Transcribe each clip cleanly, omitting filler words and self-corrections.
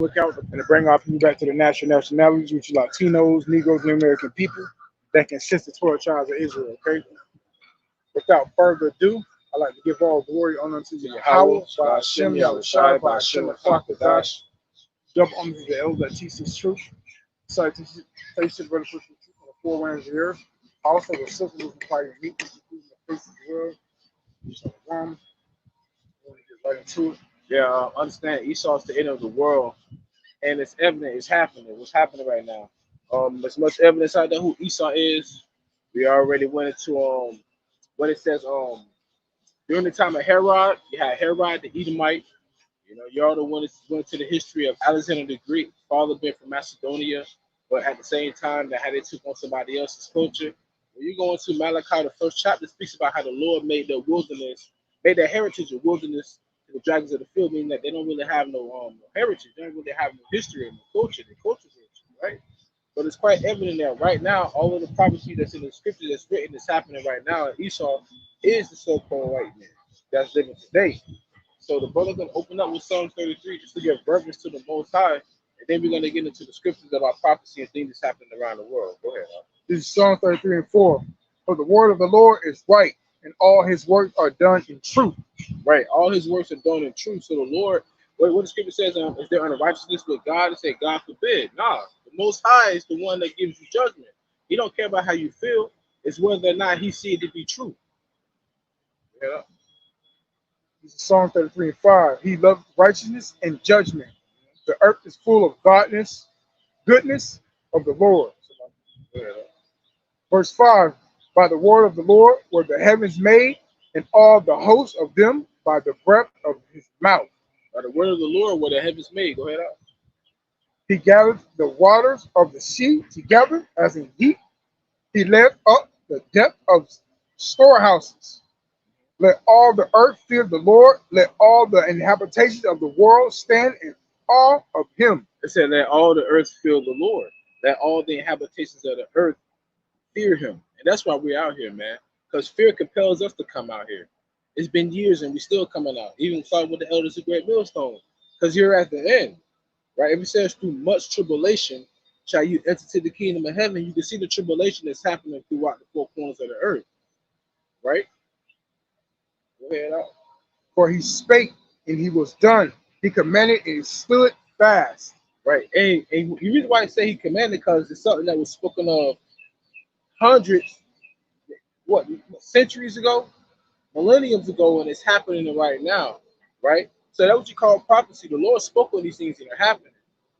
look out and to bring our people back to the national nationalities, which is Latinos, Negroes, and American people that consist of 12 tribes of Israel. Okay. Without further ado, I'd like to give all glory honor to Yahawah, by Hashem, Yahushai, by Hashem, QADASH. Double honor to the elders that teach this truth. So I teach the brother truth on the four winds of the earth. Also, the sisters who require meekness, including the face of the world. So, we'll get right into it. Yeah, understand Esau is the end of the world, and it's evident. It's happening. What's happening right now? There's much evidence out there who Esau is. We already went into what it says. During the time of Herod, you had Herod the Edomite. You know, you all the one went to the history of Alexander the Greek, father been from Macedonia, but at the same time, that how they took on somebody else's culture. When you go into Malachi, the first chapter speaks about how the Lord made their wilderness, made their heritage a wilderness to the dragons of the field, meaning that they don't really have no heritage, they don't really have no history and no culture. Their culture's rich, right? But it's quite evident that right now, all of the prophecy that's in the scripture that's written is happening right now. And Esau is the so-called white man that's living today. So the brother gonna open up with Psalm 33 just to give reverence to the Most High, and then we're gonna get into the scriptures about prophecy and things that's happening around the world. Go ahead. This is Psalm 33 and 4. For the word of the Lord is right, and all his works are done in truth. Right, all his works are done in truth. So the Lord, what the scripture says, is there unrighteousness with God? It said, God forbid. Nah, the Most High is the one that gives you judgment. He don't care about how you feel. It's whether or not he see it to be true. Yeah. This is Psalm 33 and 5. He loved righteousness and judgment. The earth is full of goodness of the Lord. Yeah. Verse 5. By the word of the Lord were the heavens made, and all the hosts of them by the breath of his mouth. By the word of the Lord were the heavens made. Go ahead out. He gathered the waters of the sea together as in heap. He led up the depth of storehouses. Let all the earth fear the Lord. Let all the inhabitations of the world stand in awe of him. It said, let all the earth fear the Lord. Let all the inhabitations of the earth fear him. And that's why we're out here, man. Because fear compels us to come out here. It's been years and we're still coming out. Even starting with the elders of Great Millstone. Because you're at the end. Right? If it says through much tribulation shall you enter to the kingdom of heaven, you can see the tribulation that's happening throughout the four corners of the earth. Right? Go ahead out. For he spake and he was done. He commanded and it stood fast. Right. And the reason why I say he commanded, because it's something that was spoken of hundreds, centuries ago, millenniums ago, and it's happening right now. Right? So that's what you call prophecy. The Lord spoke on these things that are happening.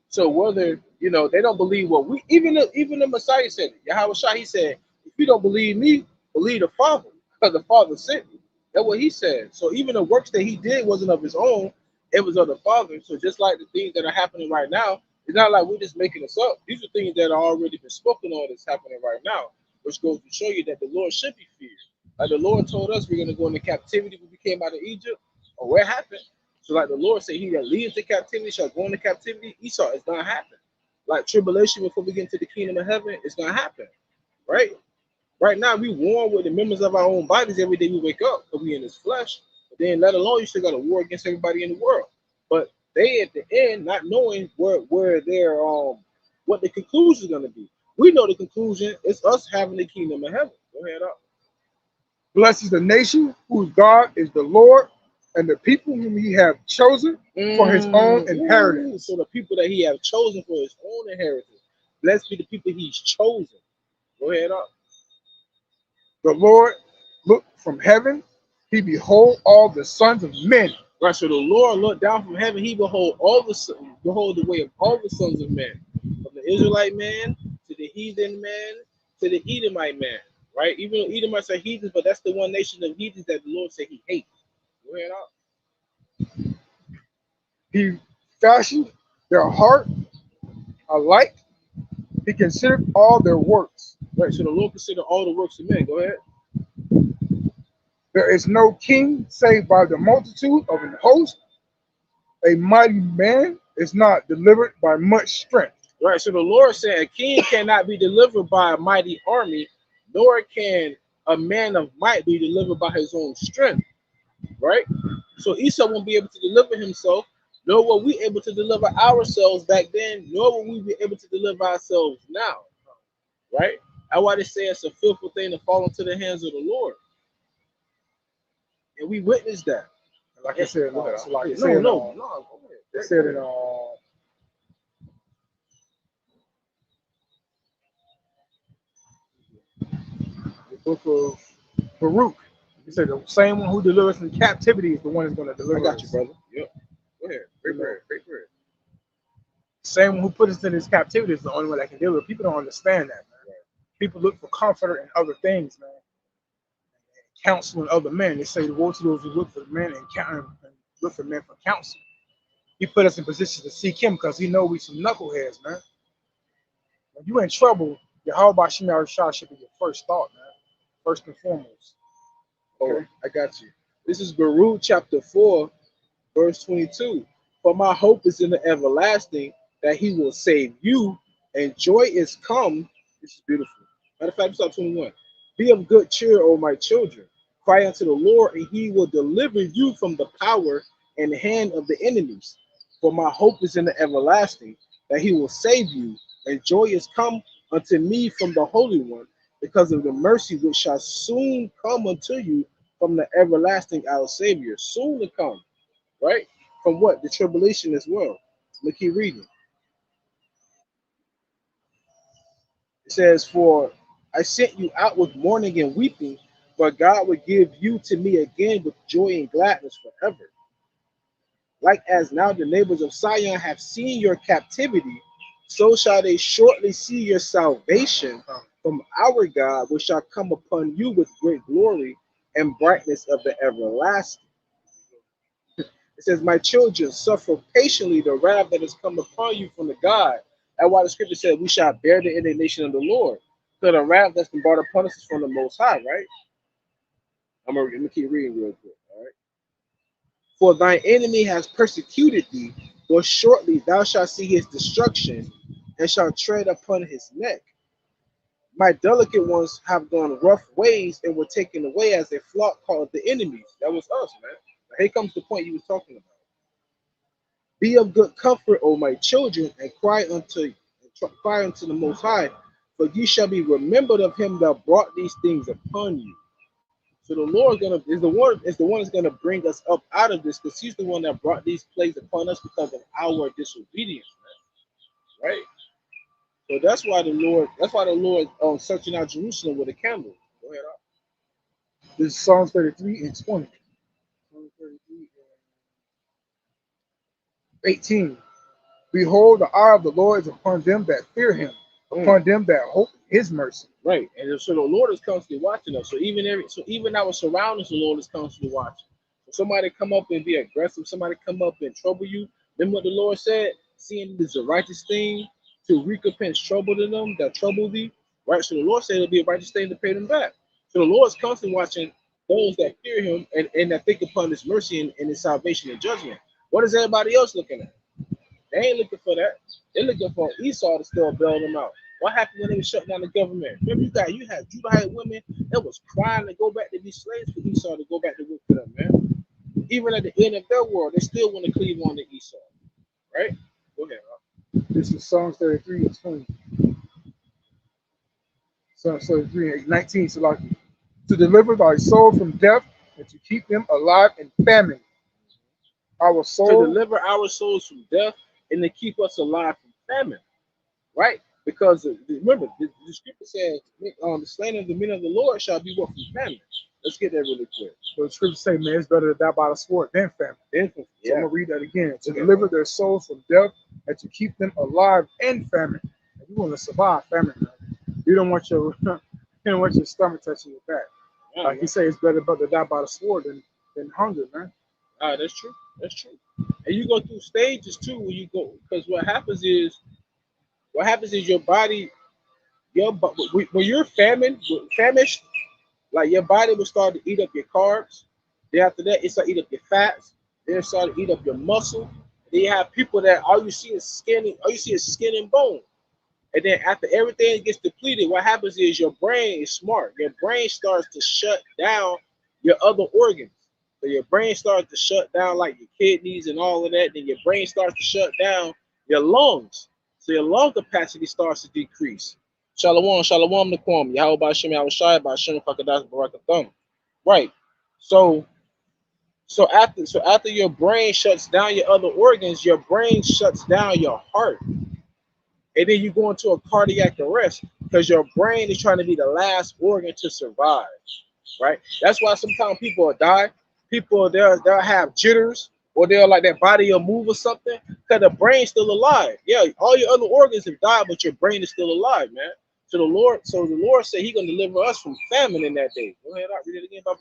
So whether, they don't believe what even the Messiah said it. YAHAWASHI, he said, if you don't believe me, believe the Father, because the Father sent me. That's what he said. So even the works that he did wasn't of his own, it was of the Father. So just like the things that are happening right now, it's not like we're just making this up. These are things that are already been spoken on that's happening right now, which goes to show you that the Lord should be feared. Like the Lord told us we're going to go into captivity when we came out of Egypt, or what happened. So like the Lord said, he that leads to captivity shall go into captivity. Esau, it's going to happen. Like tribulation before we get into the kingdom of heaven, it's going to happen. Right? Right now, we warn with the members of our own bodies every day we wake up, because we in this flesh. But then, let alone, you still got a war against everybody in the world. But they, at the end, not knowing where their what the conclusion is going to be. We know the conclusion is us having the kingdom of heaven. Go ahead up. Blessed is the nation whose God is the Lord, and the people whom he have chosen for his own inheritance. So the people that he have chosen for his own inheritance. Blessed be the people he's chosen. Go ahead up. The Lord looked from heaven, he behold all the sons of men. Right, so the Lord looked down from heaven, he behold the way of all the sons of men. From the Israelite man to the heathen man to the Edomite man. Right? Even though Edomites are heathens, but that's the one nation of heathens that the Lord said he hates. Go ahead up. He fashioned their heart alike, he considered all their works. Right, so the Lord considered all the works of men. Go ahead. There is no king save by the multitude of an host. A mighty man is not delivered by much strength. Right, so the Lord said a king cannot be delivered by a mighty army, nor can a man of might be delivered by his own strength. Right? So Esau won't be able to deliver himself nor were we able to deliver ourselves back then, nor will we be able to deliver ourselves now. Right? That's why they say it's a fearful thing to fall into the hands of the Lord. And we witnessed that. Like I said, no, so like no, it said, no, it said in the book of Baruch, he said the same one who delivers from captivity is the one that's going to deliver. I got you, us. brother. Yep. Go ahead. Great prayer. Great prayer. Same one who put us in this captivity is the only one that can deliver. People don't understand that, man. Right. People look for comfort in other things, man. Counsel in other men. They say, woe to those who look for men and look for men for counsel. He put us in position to seek him because he know we some knuckleheads, man. When you in trouble, YAHAWASHI should be your first thought, man. First and foremost. Okay? Oh, I got you. This is Baruch chapter 4, verse 22. For my hope is in the everlasting, that he will save you, and joy is come. This is beautiful. Matter of fact, start 21. Be of good cheer, O my children. Cry unto the Lord, and he will deliver you from the power and the hand of the enemies. For my hope is in the everlasting, that he will save you, and joy is come unto me from the Holy One, because of the mercy which shall soon come unto you from the everlasting our Savior. Soon to come, right? From what? The tribulation as well. Let me keep reading. It says, for I sent you out with mourning and weeping, but God will give you to me again with joy and gladness forever. Like as now the neighbors of Sion have seen your captivity, so shall they shortly see your salvation from our God, which shall come upon you with great glory and brightness of the everlasting. It says, my children, suffer patiently the wrath that has come upon you from the God. That's why the scripture said we shall bear the indignation of the Lord. So the wrath that's been brought upon us is from the Most High, right? I'm gonna keep reading real quick, all right? For thine enemy has persecuted thee, but shortly thou shalt see his destruction, and shalt tread upon his neck. My delicate ones have gone rough ways and were taken away as a flock called the enemies. That was us, man. Now, here comes the point you was talking about. Be of good comfort, O my children, and cry unto the Most High, for you shall be remembered of him that brought these things upon you. So the Lord is the one that's gonna bring us up out of this, because he's the one that brought these plagues upon us because of our disobedience, man. Right? So that's why the Lord searching out Jerusalem with a candle. Go ahead. This is Psalms 33 and 20. Psalms 33 and 18. Behold, the eye of the Lord is upon them that fear him, upon them that hope his mercy. Right, and so the Lord is constantly watching us. So even our surroundings, the Lord is constantly watching. So somebody come up and be aggressive, somebody come up and trouble you. Then what the Lord said, seeing it is a righteous thing to recompense trouble to them that trouble thee. Right, so the Lord said it'll be a righteous thing to pay them back. So the Lord is constantly watching those that fear him and that think upon his mercy and his salvation and judgment. What is everybody else looking at? They ain't looking for that. They're looking for Esau to still bail them out. What happened when they were shutting down the government? Remember, you had Judahite women that was crying to go back to be slaves for Esau to go back to work for them, man. Even at the end of their world, they still want to cleave on to Esau. Right? Go ahead, Rob. This is Psalms 33 and 20. Psalms 33 and 19. So like, to deliver thy soul from death and to keep them alive in famine. Our soul, to deliver our souls from death and to keep us alive from famine. Right? Because remember, the scripture says, the slain of the men of the Lord shall be what from famine. Let's get that really quick. So the scripture say, man, it's better to die by the sword than famine. So I'm going to read that again. To deliver their souls from death and to keep them alive in famine. And you want to survive famine, man. You don't want your stomach touching your back. Like you say, it's better to die by the sword than hunger, man. That's true. That's true. And you go through stages too when you go, because what happens is your body, when you're famished, like your body will start to eat up your carbs. Then after that, it start to eat up your fats. Then it start to eat up your muscle. Then you have people that all you see is skin and bone. And then after everything gets depleted, what happens is your brain is smart. Your brain starts to shut down your other organs. So your brain starts to shut down, like your kidneys and all of that. Then your brain starts to shut down your lungs. So your lung capacity starts to decrease. Shalom, shalom, the Kwam. YAHAWASHI, YAHAWASHI, Bashim, QADASH, Barakatham. Right. So after your brain shuts down your other organs, your brain shuts down your heart. And then you go into a cardiac arrest because your brain is trying to be the last organ to survive. Right? That's why sometimes people will die. People they'll have jitters, or they'll like their body will move or something because the brain's still alive. Yeah, all your other organs have died, but your brain is still alive, man. So the Lord said He's gonna deliver us from famine in that day. Go ahead, I'll read it again, Bible.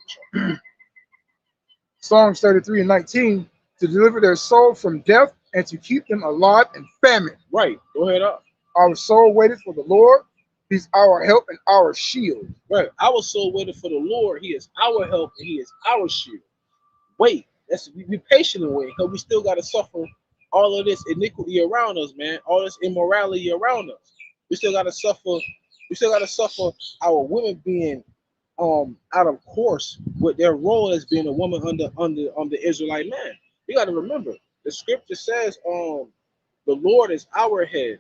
Psalms 33:19, to deliver their soul from death and to keep them alive in famine. Right. Go ahead up. Our soul waited for the Lord. He's our help and our shield. Right. Our soul waited for the Lord. He is our help and He is our shield. Wait. That's we be patient and wait, because we still gotta suffer all of this iniquity around us, man. All this immorality around us. We still gotta suffer. We still gotta suffer our women being out of course with their role as being a woman under the Israelite man. You got to remember the scripture says the Lord is our head.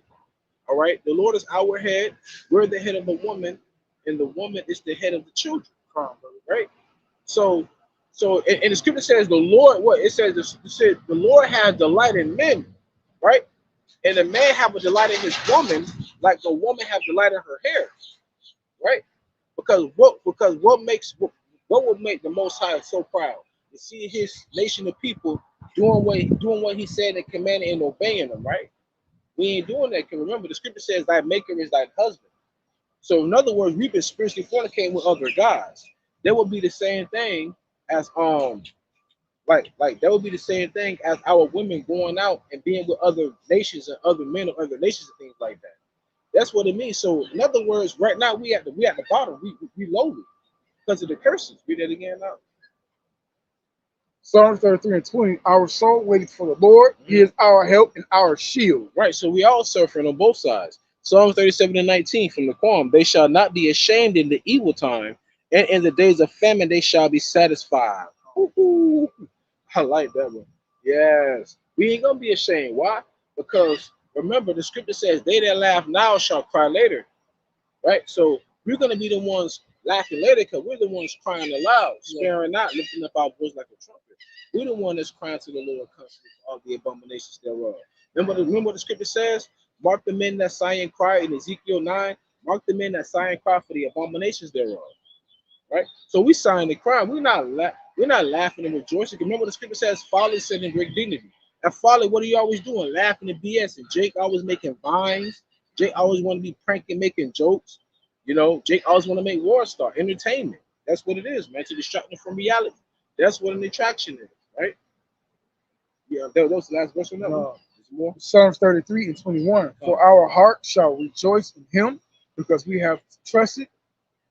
All right, the Lord is our head. We're the head of the woman, and the woman is the head of the children. Right? So and the scripture says the Lord, what it says, it said the Lord has delight in men, right? And the man have a delight in his woman, like the woman have delight in her hair, right? Because what would make the Most High so proud to see His nation of people doing what He said and commanded and obeying them, right? We ain't doing that. Because remember, the scripture says, "Thy maker is thy husband." So in other words, we've been spiritually fornicating with other gods. That would be the same thing as like that would be the same thing as our women going out and being with other nations and other men of other nations and things like that. That's what it means. So in other words, right now we at the bottom. We lowly because of the curses. Read that again now. Psalms 33:20, our soul waited for the Lord. He is our help and our shield. Right. So we all suffering on both sides. Psalms 37:19 from the Quran. They shall not be ashamed in the evil time, and in the days of famine they shall be satisfied. Ooh, I like that one. Yes. We ain't gonna be ashamed. Why? Because remember, the scripture says, "They that laugh now shall cry later." Right? So we're going to be the ones laughing later because we're the ones crying aloud, sparing not, lifting up our voice like a trumpet. We're the one that's crying to the Lord constantly for all the abominations thereof. Remember what the scripture says? Mark the men that sigh and cry in Ezekiel 9. Mark the men that sigh and cry for the abominations thereof. Right? So we sighing and crying. We're not laughing and rejoicing. Remember the scripture says, folly is in great dignity. And folly, what are you always doing? Laughing and BS. And Jake always making vines. Jake always want to be pranking, making jokes. You know, Jake always want to make war star, entertainment. That's what it is, man, to distract them from reality. That's what an attraction is, right? Yeah, that was the last verse on that one. More. Psalms 33:21, for our heart shall rejoice in Him because we have trusted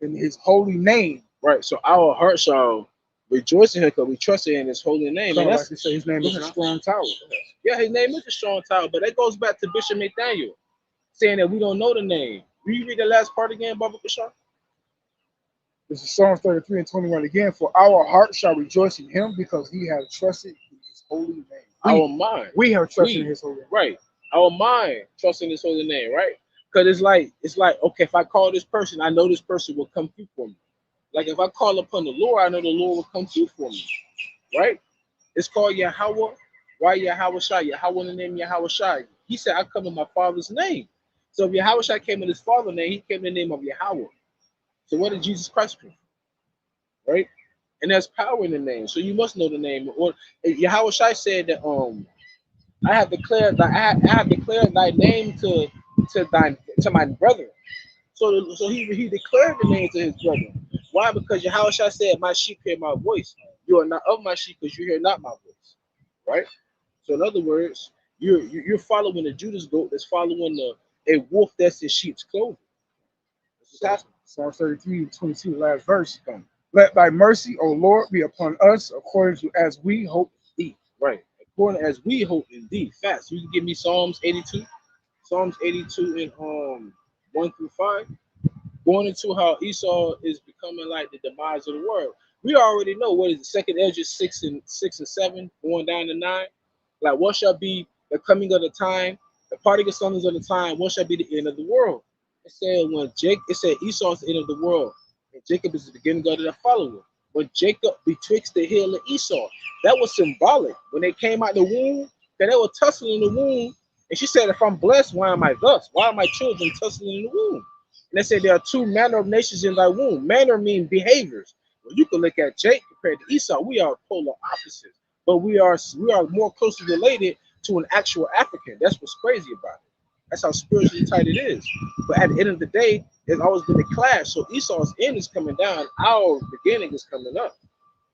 in His holy name. Right, so our heart shall rejoice in Him because we trust in His holy name. And that's like say His name is a strong tower. Yeah, His name is a strong tower, but that goes back to Bishop Nathaniel saying that we don't know the name. Will you read the last part again, Baba Kishar? This is Psalms 33:21 again. For our heart shall rejoice in Him because He has trusted in His holy name. Our mind. We have trusted in His holy name. Right. Our mind trusting His holy name, right? Because it's like, okay, if I call this person, I know this person will come through for me. Like if I call upon the Lord, I know the Lord will come through for me. Right? It's called Yahawah. Why YAHAWASHI? Yahawah in the name YAHAWASHI. He said, I come in my Father's name. So if YAHAWASHI came in His Father's name, He came in the name of Yahawah. So what did Jesus Christ come? Right? And there's power in the name. So you must know the name. Or YAHAWASHI said that I have declared thy name to my brethren. So he declared the name to his brethren. Why? Because Yahushua said, "My sheep hear my voice. You are not of my sheep because you hear not my voice." Right. So in other words, you're following the Judas goat that's following a wolf that's in sheep's clothing. Psalm 33:22, last verse. Let thy mercy, O Lord, be upon us according to as we hope in thee. Right. According as we hope in thee. Fast. You can give me Psalms 82. Psalms 82 and 1 through 5. Going into how Esau is becoming like the demise of the world. we already know what is the second Ezra 6 and 7 going down to 9. Like, what shall be the coming of the time, the parting of sons of the time, what shall be the end of the world? It said it said Esau is the end of the world, and Jacob is the beginning of the follower. When Jacob betwixt the heel of Esau, that was symbolic. When they came out the womb, that they were tussling in the womb, and she said, if I'm blessed, why am I thus? Why are my children tussling in the womb? And they said there are two manner of nations in thy womb. Manner mean behaviors. Well, you can look at Jacob compared to Esau. We are polar opposites, but we are more closely related to an actual African. That's what's crazy about it. That's how spiritually tight it is. But at the end of the day, there's always been a clash. So Esau's end is coming down. Our beginning is coming up.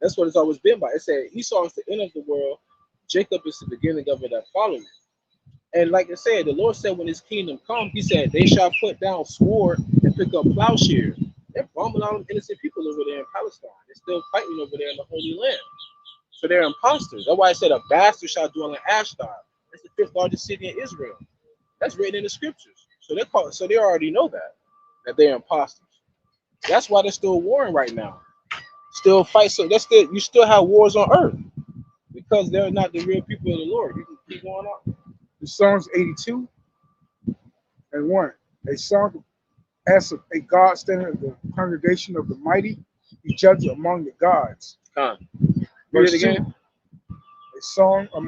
That's what it's always been by. It said Esau is the end of the world. Jacob is the beginning of it that follows. And like I said, the Lord said when his kingdom comes, he said they shall put down sword and pick up plowshares. They're bombing all them innocent people over there in Palestine. They're still fighting over there in the Holy Land. So they're imposters. That's why I said a bastard shall dwell in Ashdod. That's the fifth largest city in Israel. That's written in the scriptures. So they already know that they're imposters. That's why they're still warring right now. Still fight. So you still have wars on earth because they're not the real people of the Lord. You can keep going on. The Psalms 82 and 1. A song as a God standing in the congregation of the mighty, he judges among the gods. Read it again. A song of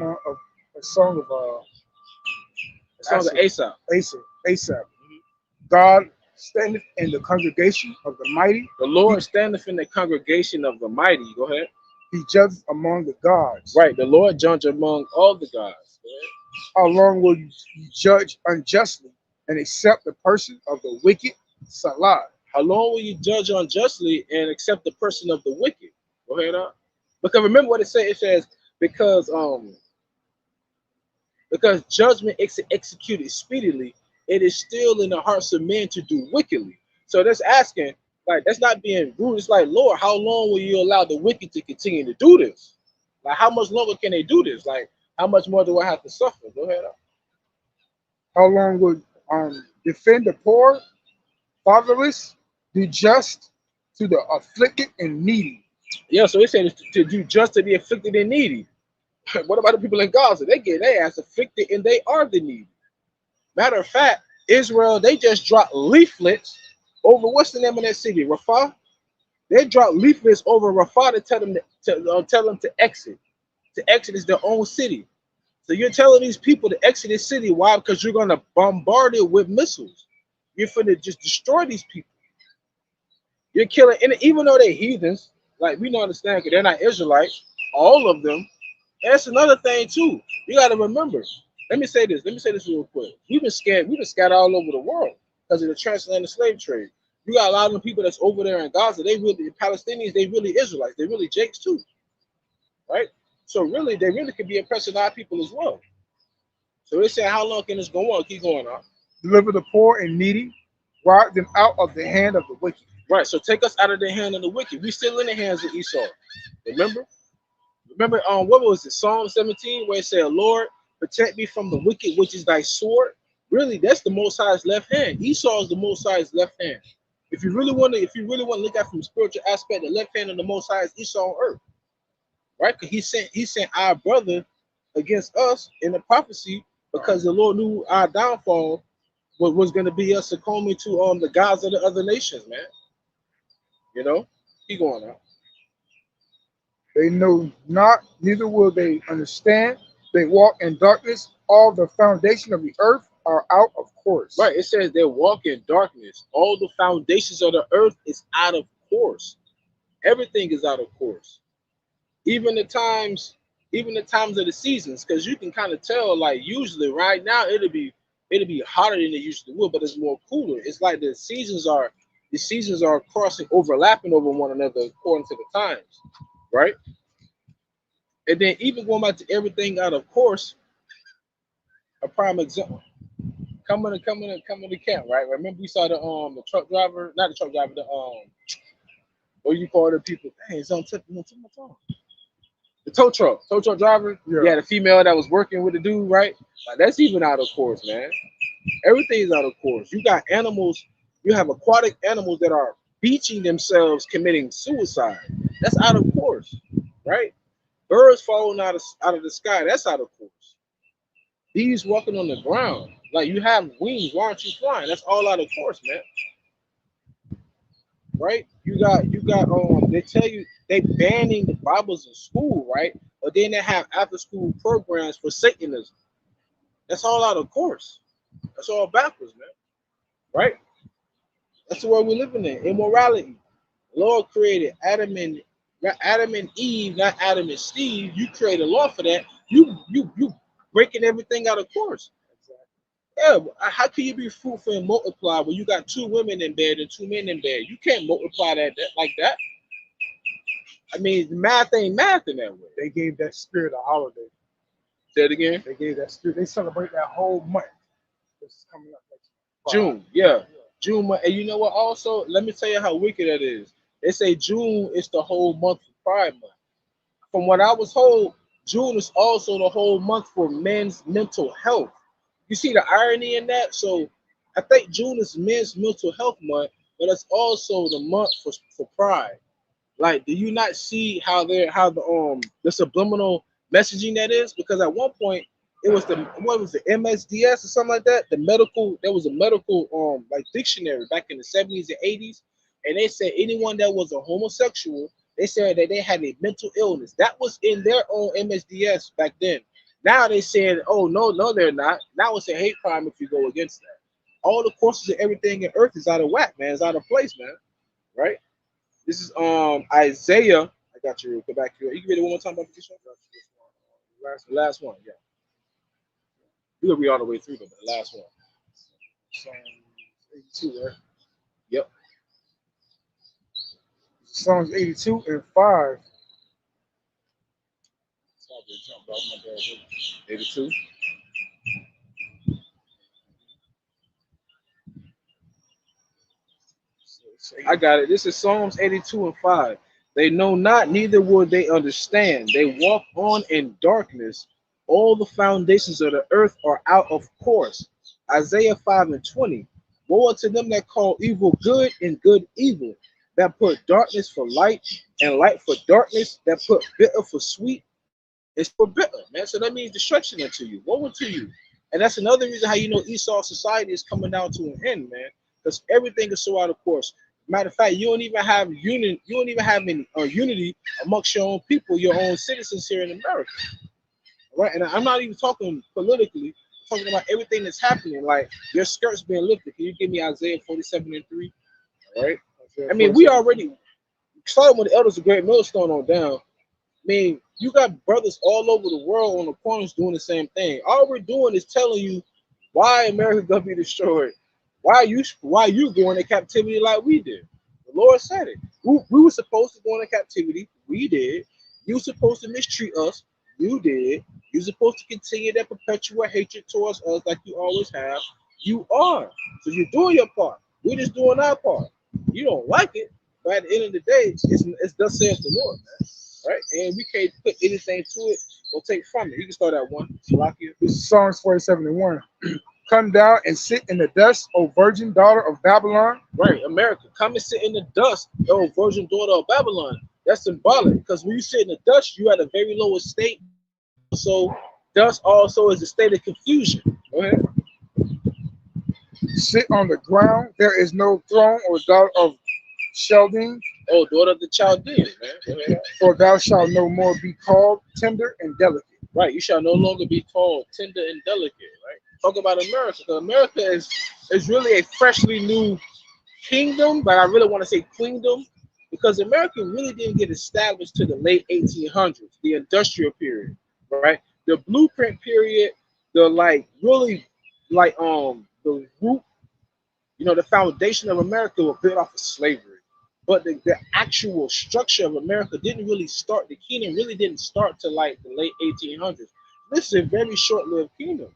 Asaph. Asaph. God standeth in the congregation of the mighty. The Lord standeth in the congregation of the mighty. Go ahead. He judges among the gods. Right. The Lord judges among all the gods. How long will you judge unjustly and accept the person of the wicked? Salah. How long will you judge unjustly and accept the person of the wicked? Go ahead. Because remember what it says. It says because judgment is executed speedily, it is still in the hearts of men to do wickedly. So that's asking, like, that's not being rude. It's like, Lord, how long will you allow the wicked to continue to do this? Like, how much longer can they do this? Like, how much more do I have to suffer? Go ahead. How long will defend the poor, fatherless, do just to the afflicted and needy? Yeah, so it said to do just to the afflicted and needy. What about the people in Gaza? They get their ass afflicted and they are the needy. Matter of fact, Israel, they just dropped leaflets over, what's the name of that city? Rafah? They dropped leaflets over Rafah to tell them to exit. To exit is their own city. So you're telling these people to exit this city. Why? Because you're going to bombard it with missiles. You're finna just destroy these people. You're killing, and even though they're heathens, like we don't understand because they're not Israelites, all of them. And that's another thing too. You got to remember. Let me say this real quick. We've been scattered all over the world because of the transatlantic slave trade. You got a lot of them people that's over there in Gaza. The Palestinians, they really Israelites. They really Jakes too, right? So really, they really could be oppressing our people as well. So they say, how long can this go on? Keep going on. Deliver the poor and needy, rob them out of the hand of the wicked. Right. So take us out of the hand of the wicked. We still in the hands of Esau. Remember, what was it? Psalm 17, where it said, "Lord, protect me from the wicked, which is thy sword." Really, that's the Most High's left hand. Esau is the Most High's left hand. If you really want to look at from a spiritual aspect, the left hand of the Most High is Esau on earth, right? Because he sent our brother against us in the prophecy because the Lord knew our downfall was going to be us succumbing to the gods of the other nations, man. You know, keep going out. They know not, neither will they understand. They walk in darkness. All the foundation of the earth are out of course. Right. It says they walk in darkness. All the foundations of the earth is out of course. Everything is out of course. Even the times of the seasons, because you can kind of tell, like usually right now it'll be hotter than it usually would, but it's more cooler. It's like the seasons are overlapping over one another according to the times, right? And then even going back to everything out of course, a prime example. Coming to camp, right? Remember we saw the truck driver, not the truck driver, what do you call the people? Dang, it's on tip my phone. The tow truck driver. Yeah, the female that was working with the dude, right? Like, that's even out of course, man. Everything is out of course. You got animals, you have aquatic animals that are beaching themselves, committing suicide. That's out of course, right? Birds falling out of the sky, that's out of course. Bees walking on the ground, like you have wings, why aren't you flying? That's all out of course, man. Right? They tell you they banning the Bibles in school, right? But then they have after school programs for Satanism. That's all out of course. That's all backwards, man. Right? That's the world we're living in. Immorality. The Lord created not Adam and Eve, not Adam and Steve. You create a law for that. You breaking everything out of course. Yeah, how can you be fruitful and multiply when you got two women in bed and two men in bed? You can't multiply that like that. I mean, math ain't math in that way. They gave that spirit a holiday. Say it again. They gave that spirit. They celebrate that whole month. This is coming up next month. June, yeah. June month. And you know what? Also, let me tell you how wicked that is. They say June is the whole month for Pride Month. From what I was told, June is also the whole month for men's mental health. You see the irony in that? So I think June is men's mental health month, but it's also the month for pride. Like, do you not see how the subliminal messaging that is? Because at one point it was the MSDS or something like that. There was a medical like dictionary back in the 70s and 80s, and they said anyone that was a homosexual, they said that they had a mental illness. That was in their own MSDS back then. Now they said, oh no, they're not. Now it's a hate crime if you go against that. All the courses and everything in earth is out of whack, man. It's out of place, man. Right? This is Isaiah. I got you. Go back here. You can read it one more time about this one. The last one, yeah. We're gonna read all the way through, but the last one. Psalms 82, right? Yep. Psalms 82 and 5. 82. I got it. This is Psalms 82 and 5. They know not, neither will they understand. They walk on in darkness. All the foundations of the earth are out of course. Isaiah 5 and 20. Woe unto them that call evil good and good evil, that put darkness for light and light for darkness, that put bitter for sweet. It's for bitter, man. So that means destruction unto you. Woe unto you. And that's another reason how you know Esau society is coming down to an end, man. Because everything is so out of course. Matter of fact, you don't even have unity. You don't even have any unity amongst your own people, your own citizens here in America, right? And I'm not even talking politically. I'm talking about everything that's happening. Like your skirts being lifted. Can you give me Isaiah 47 and 3? All right. I mean, we already started with the elders of Great Millstone on down. I mean, you got brothers all over the world on the corners doing the same thing. All we're doing is telling you why America gonna be destroyed. Why you going to captivity like we did? The Lord said it. We were supposed to go into captivity. We did. You were supposed to mistreat us. You did. You're supposed to continue that perpetual hatred towards us like you always have. You are. So you're doing your part. We're just doing our part. You don't like it, but at the end of the day, it's thus saith the Lord, man. Right? And we can't put anything to it or take from it. You can start at one. This is Psalms 47 and 1. Come down and sit in the dust, O virgin daughter of Babylon. Right, America. Come and sit in the dust, O virgin daughter of Babylon. That's symbolic because when you sit in the dust, you at a very low estate. So dust also is a state of confusion. Go ahead. Sit on the ground. There is no throne, or daughter of Chaldean. Oh, daughter of the Chaldean, man. Go ahead. For thou shalt no more be called tender and delicate. Right, you shall no longer be called tender and delicate, right? Talk about America. America is really a freshly new kingdom, but I really want to say queendom, because America really didn't get established to the late 1800s, the industrial period, right? The blueprint period, the the root, the foundation of America was built off of slavery. But the actual structure of America didn't really start. The kingdom really didn't start to like the late 1800s. This is a very short-lived kingdom,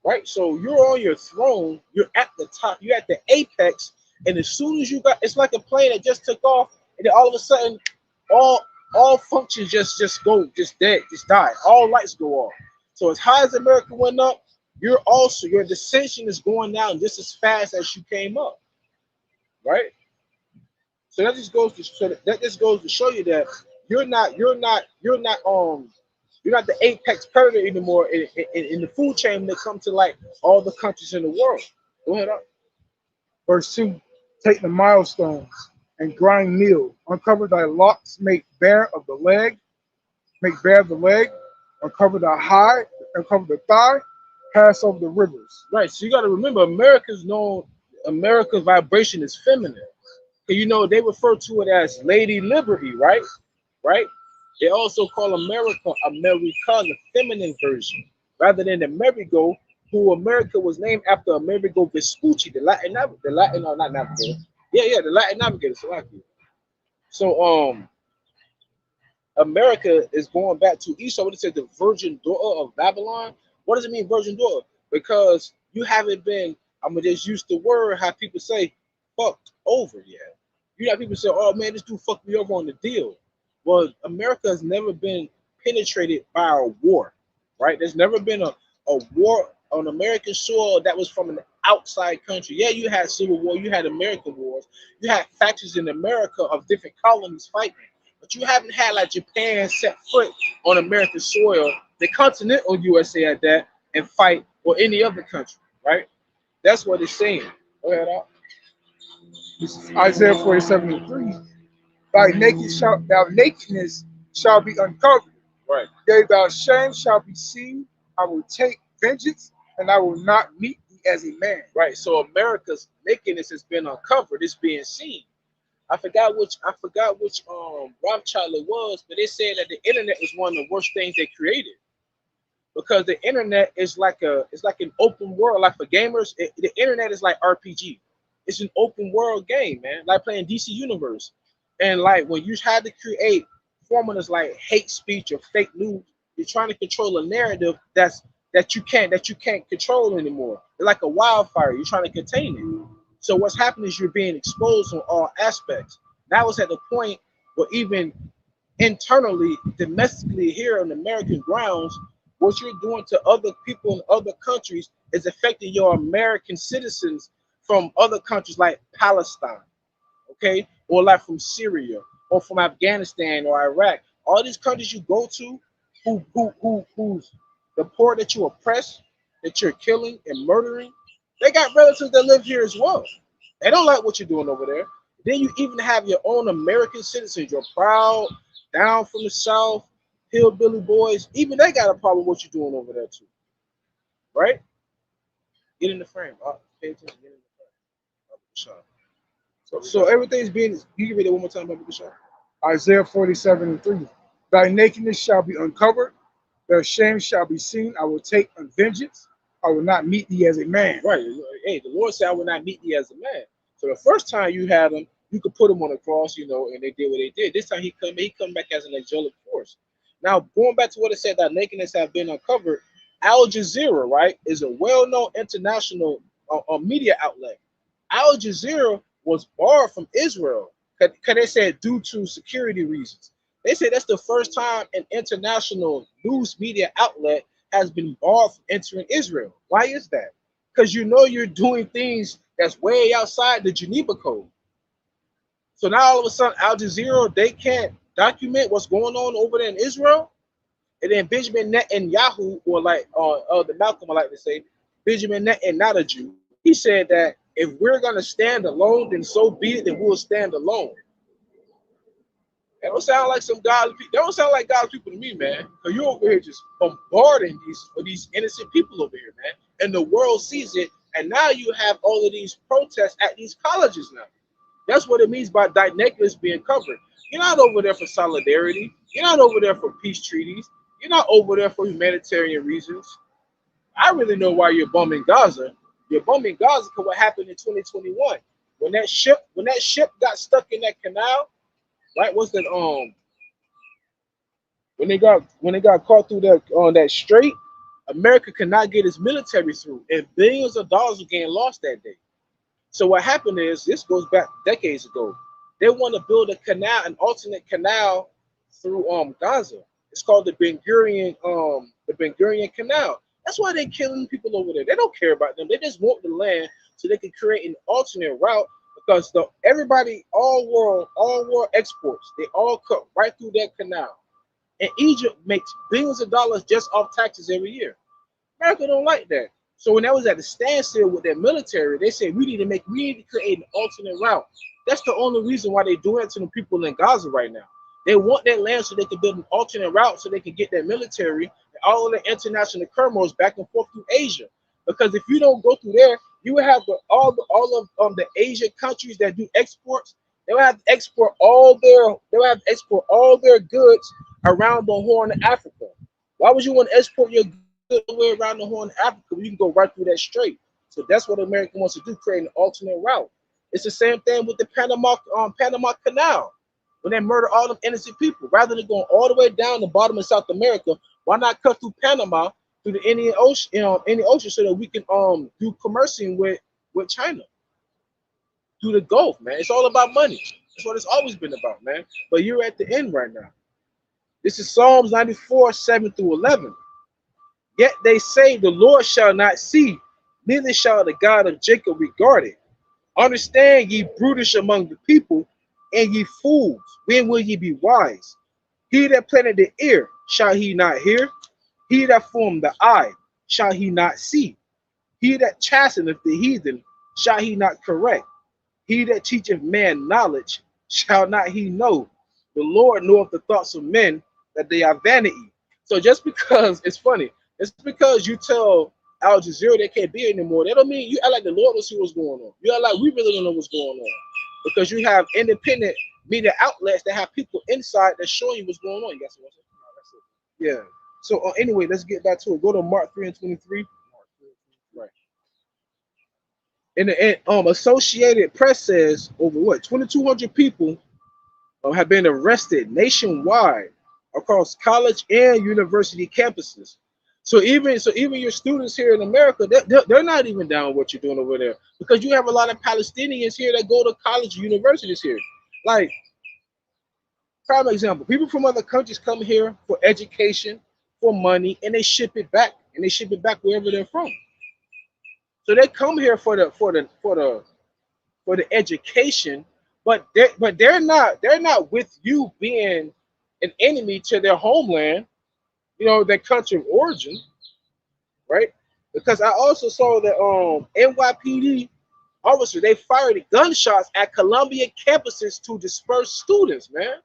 right? So you're on your throne, you're at the top, you're at the apex, and as soon as it's like a plane that just took off, and then all of a sudden, all functions just dead, just die. All lights go off. So as high as America went up, your descension is going down just as fast as you came up, right? So that just goes to show you that you're not the apex predator anymore in the food chain when it comes to like all the countries in the world. Go ahead. Verse 2, take the milestones and grind meal. Uncover thy locks, make bare the leg, uncover the hide, uncover the thigh, pass over the rivers. Right. So you got to remember, America's vibration is feminine. And you know, they refer to it as Lady Liberty, right? Right? They also call America the feminine version, rather than the Amerigo, who America was named after Amerigo Vespucci, the Latin, no, not navigator. Yeah, the Latin navigator. So America is going back to Esau. What it said, the virgin daughter of Babylon. What does it mean, virgin daughter? Because you haven't been, I'm gonna just use the word how people say, fucked over yet. You got people say, oh man, this dude fucked me over on the deal. Well, America has never been penetrated by a war, right? There's never been a war on American soil that was from an outside country. Yeah, you had Civil War, you had American wars, you had factions in America of different colonies fighting. But you haven't had like Japan set foot on American soil, the continental USA at that, and fight or any other country, right? That's what it's saying. Go ahead, Al. This is Isaiah 47:3. Thy nakedness shall be uncovered. Right. Yea, thy shame shall be seen. I will take vengeance, and I will not meet thee as a man. Right. So America's nakedness has been uncovered. It's being seen. I forgot which Rothschild it was, but they said that the internet was one of the worst things they created, because the internet is like an open world. Like for gamers, the internet is like RPG. It's an open world game, man. Like playing DC Universe, and like when you had to create formulas like hate speech or fake news, you're trying to control a narrative that you can't control anymore. It's like a wildfire. You're trying to contain it. So what's happening is you're being exposed on all aspects. Now it's at the point where even internally, domestically here on American grounds, what you're doing to other people in other countries is affecting your American citizens from other countries like Palestine, okay, or like from Syria or from Afghanistan or Iraq. All these countries you go to, who's the poor that you oppress, that you're killing and murdering, they got relatives that live here as well. They don't like what you're doing over there. Then you even have your own American citizens. You're proud, down from the South, hillbilly boys. Even they got a problem with what you're doing over there too, right? Get in the frame. Pay attention. Get in the frame. So everything's being. You can read it one more time, Baby Bishop. Isaiah 47:3. Thy nakedness shall be uncovered, thy shame shall be seen. I will take vengeance. I will not meet thee as a man. Right. Hey, the Lord said, I will not meet thee as a man. So the first time you had him, you could put him on the cross, you know, and they did what they did. This time he come back as an angelic force. Now, going back to what it said that nakedness have been uncovered, Al Jazeera, right, is a well-known international media outlet. Al Jazeera was barred from Israel because they said due to security reasons. They said that's the first time an international news media outlet has been barred from entering Israel. Why is that? Because you know you're doing things that's way outside the Geneva Code. So now all of a sudden, Al Jazeera, they can't document what's going on over there in Israel. And then Benjamin Netanyahu, or like the Malcolm I like to say, Benjamin Netanyahu, he said that if we're gonna stand alone, then so be it, then we'll stand alone. They don't sound like some godly people. They don't sound like godly people to me, man. Because you're over here just bombarding these innocent people over here, man. And the world sees it. And now you have all of these protests at these colleges now. That's what it means by thy nakedness being covered. You're not over there for solidarity. You're not over there for peace treaties. You're not over there for humanitarian reasons. I really know why you're bombing Gaza. You're bombing Gaza because what happened in 2021. When that ship got stuck in that canal, right? What's that? When they got caught through that strait, America could not get its military through, and billions of dollars were getting lost that day. So what happened is, this goes back decades ago. They want to build a canal, an alternate canal through Gaza. It's called the Ben Gurion Canal. That's why they're killing people over there. They don't care about them. They just want the land so they can create an alternate route because everybody, all world exports, they all cut right through that canal. And Egypt makes billions of dollars just off taxes every year. America don't like that. So when that was at the standstill with their military, they said we need to create an alternate route. That's the only reason why they do it to the people in Gaza right now. They want that land so they can build an alternate route so they can get their military and all of the international criminals back and forth through Asia. Because if you don't go through there, you will have all of the Asian countries that do exports. They will have to export all their goods around the Horn of Africa. Why would you want to export your goods all the way around the Horn of Africa when you can go right through that strait? So that's what America wants to do, create an alternate route. It's the same thing with the Panama Canal. When they murder all them innocent people, rather than going all the way down the bottom of South America, why not cut through Panama through the Indian Ocean, so that we can do commercing with China through the Gulf, man. It's all about money. That's what it's always been about, man. But you're at the end right now. This is Psalms 94, 7 through 11. Yet they say the Lord shall not see, neither shall the God of Jacob regard it. Understand, ye brutish among the people, and ye fools, when will ye be wise? He that planted the ear, shall he not hear? He that formed the eye, shall he not see? He that chasteneth the heathen, shall he not correct? He that teacheth man knowledge, shall not he know? The Lord knoweth the thoughts of men, that they are vanity. So just because, it's funny, just because you tell Al Jazeera they can't be anymore, that don't mean you act like the Lord will see what's going on. You act like we really don't know what's going on. Because you have independent media outlets that have people inside that's showing you what's going on. You got some more? Yeah. So anyway, let's get back to it. Go to Mark 3 and 23. Right. And the Associated Press says over 2,200 people have been arrested nationwide across college and university campuses. So even your students here in America, they're not even down with what you're doing over there, because you have a lot of Palestinians here that go to college universities here. Like, prime example, people from other countries come here for education, for money, and they ship it back, wherever they're from. So they come here for the education, but they're not with you being an enemy to their homeland, their country of origin, right? Because I also saw that NYPD officers, they fired gunshots at Columbia campuses to disperse students, man.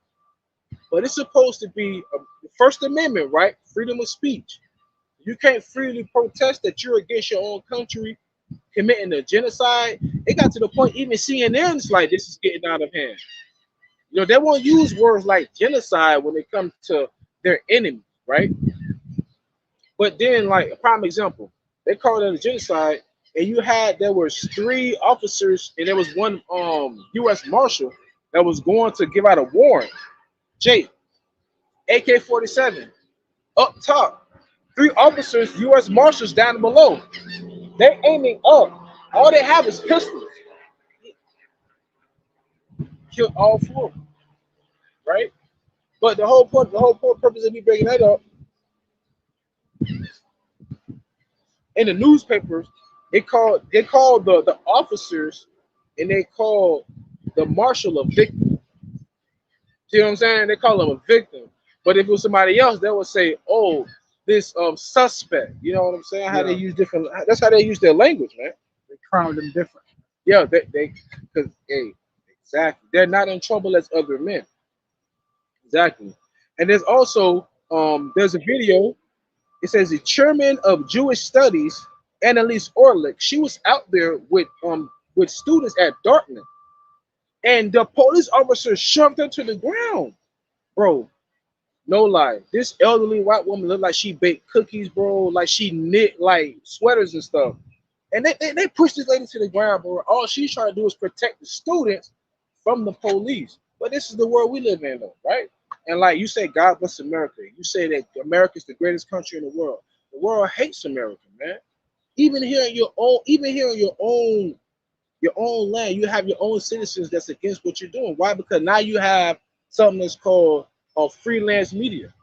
But it's supposed to be the First Amendment, right? Freedom of speech. You can't freely protest that you're against your own country committing a genocide. It got to the point even CNN's like, this is getting out of hand. They won't use words like genocide when it comes to their enemy, right? But then, like, a prime example, they called it a genocide, and there was 3 officers, and there was one U.S. Marshal that was going to give out a warrant. Jake, AK-47, up top. 3 officers, U.S. Marshals down below. They're aiming up. All they have is pistols. Killed all 4, right? But the whole purpose of me bringing that up, in the newspapers, they called the officers, and they called the marshal a victim. See what I'm saying? They call him a victim. But if it was somebody else, they would say, "Oh, this suspect." You know what I'm saying? How they use different. That's how they use their language, man. They crown them different. Yeah, because exactly, they're not in trouble as other men. Exactly. And there's also there's a video. It says the chairman of Jewish Studies, Annalise Orlick, she was out there with students at Dartmouth, and the police officer shoved her to the ground, bro. No lie, this elderly white woman looked like she baked cookies, bro. Like she knit like sweaters and stuff, and they pushed this lady to the ground, bro. All she's trying to do is protect the students from the police. But this is the world we live in, though, right? And like you say, God bless America. You say that America is the greatest country in the world. The world hates America, man. Even here in your own land, you have your own citizens that's against what you're doing. Why? Because now you have something that's called freelance media.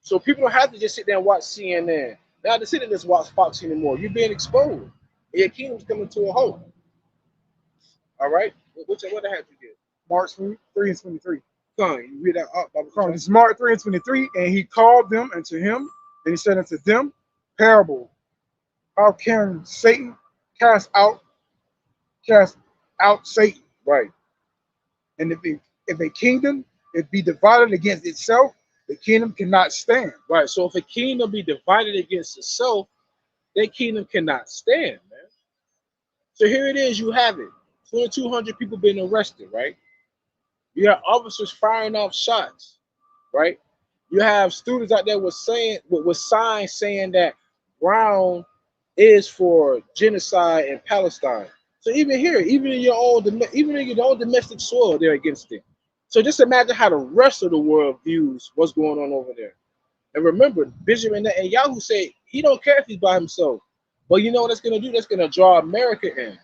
So people don't have to just sit there and watch CNN. They don't have to sit there and just watch Fox anymore. You're being exposed. And your kingdom's coming to a halt. All right. What I had you get? Mark 3 and 23. Come on, you read that up. This is Mark 3 and 23. And he called them unto him, and he said unto them, parable, how can Satan cast out Satan? Right. And if a kingdom it be divided against itself, the kingdom cannot stand. Right. So if a kingdom be divided against itself, that kingdom cannot stand, man. So here it is, you have it. 2,200 people being arrested, right? You have officers firing off shots, right? You have students out there with signs saying that Brown is for genocide in Palestine. So even here, even in your own domestic soil, they're against it. So just imagine how the rest of the world views what's going on over there. And remember, Bishop Netanyahu said he don't care if he's by himself. But you know what that's going to do? That's going to draw America in.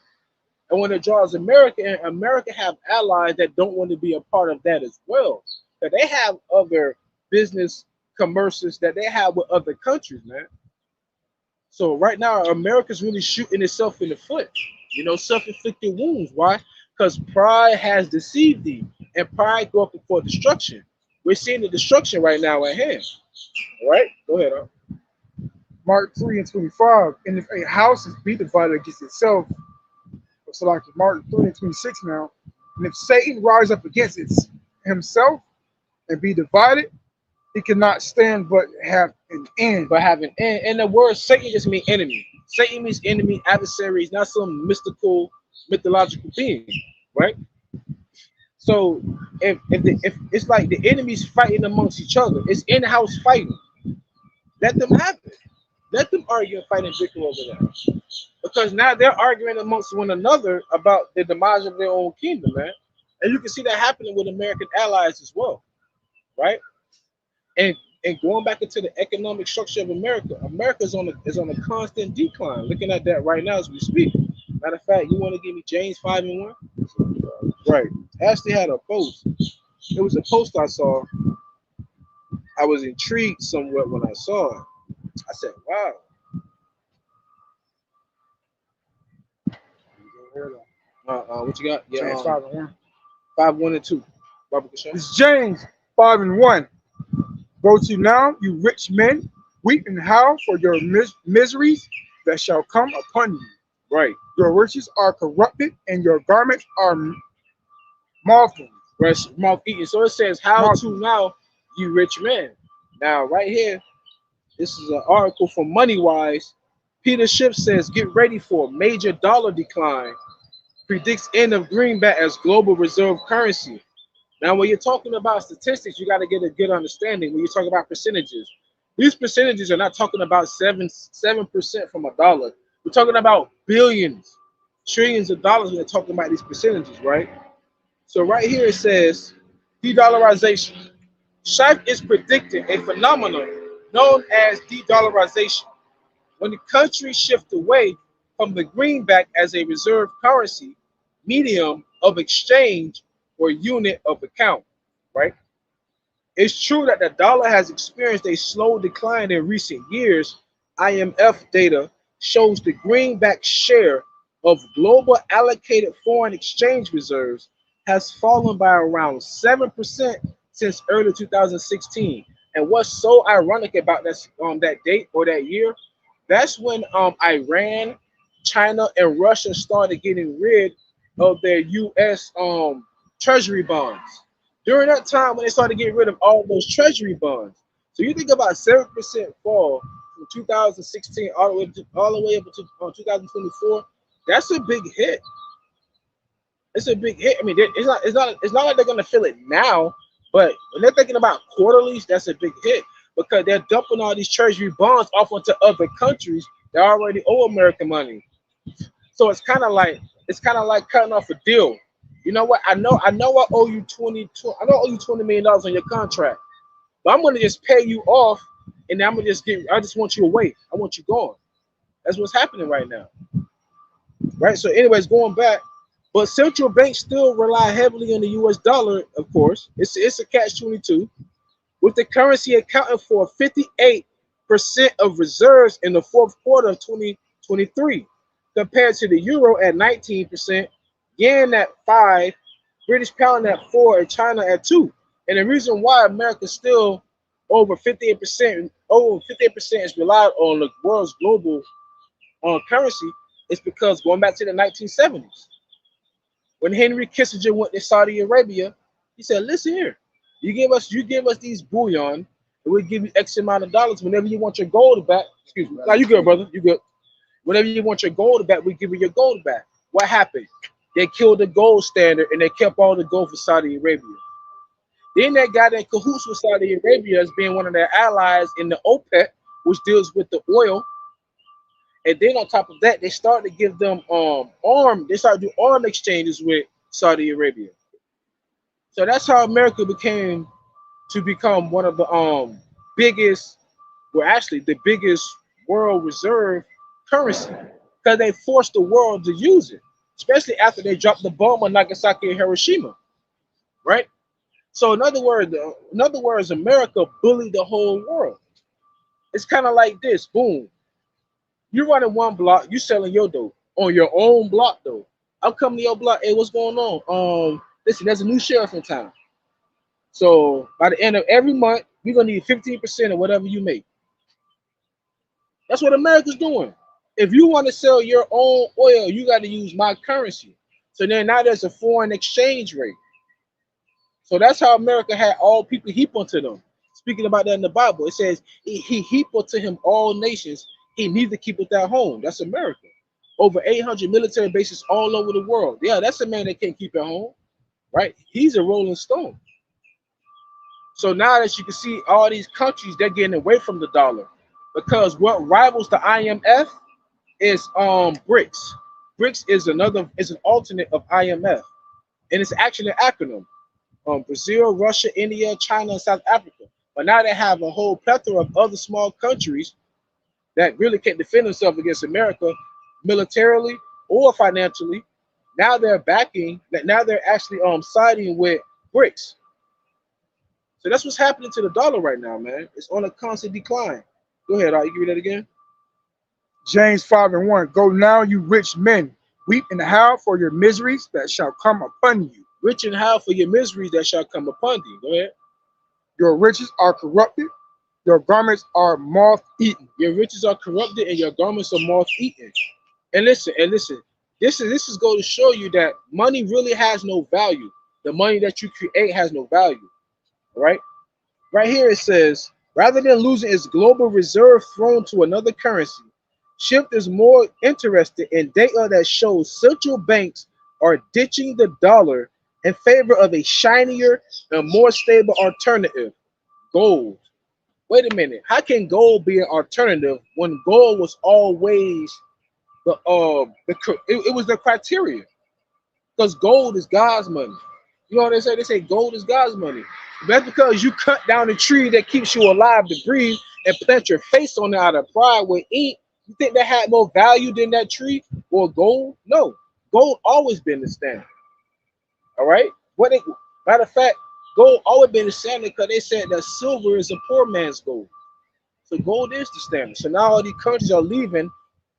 And when it draws America in, America have allies that don't want to be a part of that as well. That they have other business commerces that they have with other countries, man. So right now, America's really shooting itself in the foot. You know, self-inflicted wounds. Why? Because pride has deceived thee, and pride go up before destruction. We're seeing the destruction right now at hand. All right, go ahead. Mark 3 and 25. And if a house is be divided against itself, so like Mark 3 and 26 now, and if Satan rise up against himself and be divided, he cannot stand but have an end. But have an end. And the word Satan just means enemy. Satan means enemy, adversary. It's not some mythological being, right? So if it's like the enemies fighting amongst each other, it's in-house fighting. Let them have it. Let them argue and fight and bicker over that. Because now they're arguing amongst one another about the demise of their own kingdom, man. And you can see that happening with American allies as well, right? And going back into the economic structure of America, America is on a constant decline. Looking at that right now as we speak. Matter of fact, you want to give me James 5 and 1? Right. Ashley had a post. It was a post I saw. I was intrigued somewhat when I saw it. I said, wow. What you got? Yeah, James 5 and 1. 5, 1 and 2. It's James 5 and 1. Go to now, you rich men, weep and howl for your miseries that shall come upon you. Right. Your riches are corrupted, and your garments are moth-eaten. Right, moth-eaten. So it says, how to now, you rich men. Now, right here, this is an article from MoneyWise. Peter Schiff says, get ready for major dollar decline. Predicts end of greenback as global reserve currency. Now, when you're talking about statistics, you got to get a good understanding. When you talk about percentages, these percentages are not talking about 7% from a dollar. We're talking about billions, trillions of dollars when they're talking about these percentages, right? So right here it says de-dollarization. Schiff is predicting a phenomenon known as de-dollarization. When the country shifts away from the greenback as a reserve currency, medium of exchange, or unit of account, right? It's true that the dollar has experienced a slow decline in recent years. IMF data shows the greenback share of global allocated foreign exchange reserves has fallen by around 7% since early 2016. And what's so ironic about that date or that year, that's when Iran, China, and Russia started getting rid of their U.S. Treasury bonds. During that time when they started getting rid of all those treasury bonds. So you think about 7% fall from 2016 all the way up to 2024. That's a big hit. It's a big hit. I mean, it's not like they're gonna feel it now, but when they're thinking about quarterlies, that's a big hit because they're dumping all these treasury bonds off onto other countries that already owe American money. So it's kind of like cutting off a deal. You know what? I know I owe you $20 million on your contract, but I'm gonna just pay you off, and I'm gonna I just want you away. I want you gone. That's what's happening right now. Right. So, anyways, going back, but central banks still rely heavily on the U.S. dollar. Of course, it's a catch-22, with the currency accounting for 58% of reserves in the fourth quarter of 2023, compared to the euro at 19%. yen at 5, British pound at 4, and China at 2. And the reason why America's still over 58%, is relied on the world's global currency is because going back to the 1970s, when Henry Kissinger went to Saudi Arabia, he said, "Listen here, you give us these bullion, and we'll give you X amount of dollars whenever you want your gold back." Excuse me. Now you good, brother. You good. Whenever you want your gold back, we give you your gold back. What happened? They killed the gold standard and they kept all the gold for Saudi Arabia. Then they got in cahoots with Saudi Arabia as being one of their allies in the OPEC, which deals with the oil. And then on top of that, they started to give them they started to do arm exchanges with Saudi Arabia. So that's how America become one of the biggest, well, actually the biggest world reserve currency, because they forced the world to use it, especially after they dropped the bomb on Nagasaki and Hiroshima, right? So in other words, America bullied the whole world. It's kind of like this, boom. You running one block, you selling your dough on your own block though. I'll come to your block, hey, what's going on? Listen, there's a new sheriff in town. So by the end of every month, we're gonna need 15% of whatever you make. That's what America's doing. If you want to sell your own oil, you got to use my currency. So then now there's a foreign exchange rate. So that's how America had all people heap unto them. Speaking about that in the Bible, it says he heap unto him all nations. He neither keepeth at home. That's America. Over 800 military bases all over the world. Yeah, that's a man that can't keep at home, right? He's a rolling stone. So now that you can see all these countries, they're getting away from the dollar, because what rivals the IMF is BRICS. BRICS is an alternate of IMF, and it's actually an acronym. Brazil, Russia, India, China, and South Africa. But now they have a whole plethora of other small countries that really can't defend themselves against America militarily or financially. Now they're backing that. Now they're actually siding with BRICS. So that's what's happening to the dollar right now, man. It's on a constant decline. Go ahead, you can read that again. James 5:1. Go now, you rich men, weep and howl for your miseries that shall come upon you. Rich and howl for your miseries that shall come upon thee. Go ahead. Your riches are corrupted, your garments are moth-eaten. Your riches are corrupted and your garments are moth-eaten. And listen, this is going to show you that money really has no value. The money that you create has no value. All right? Right here it says, rather than losing its global reserve thrown to another currency, Shift is more interested in data that shows central banks are ditching the dollar in favor of a shinier and more stable alternative, gold. Wait a minute, how can gold be an alternative when gold was always it was the criteria? Because gold is God's money. You know what they say? They say gold is God's money. That's because you cut down a tree that keeps you alive to breathe and plant your face on it out of pride with ink. You think that had more value than that tree or gold? No, gold always been the standard. All right. Matter of fact, gold always been the standard because they said that silver is a poor man's gold. So gold is the standard. So now all these countries are leaving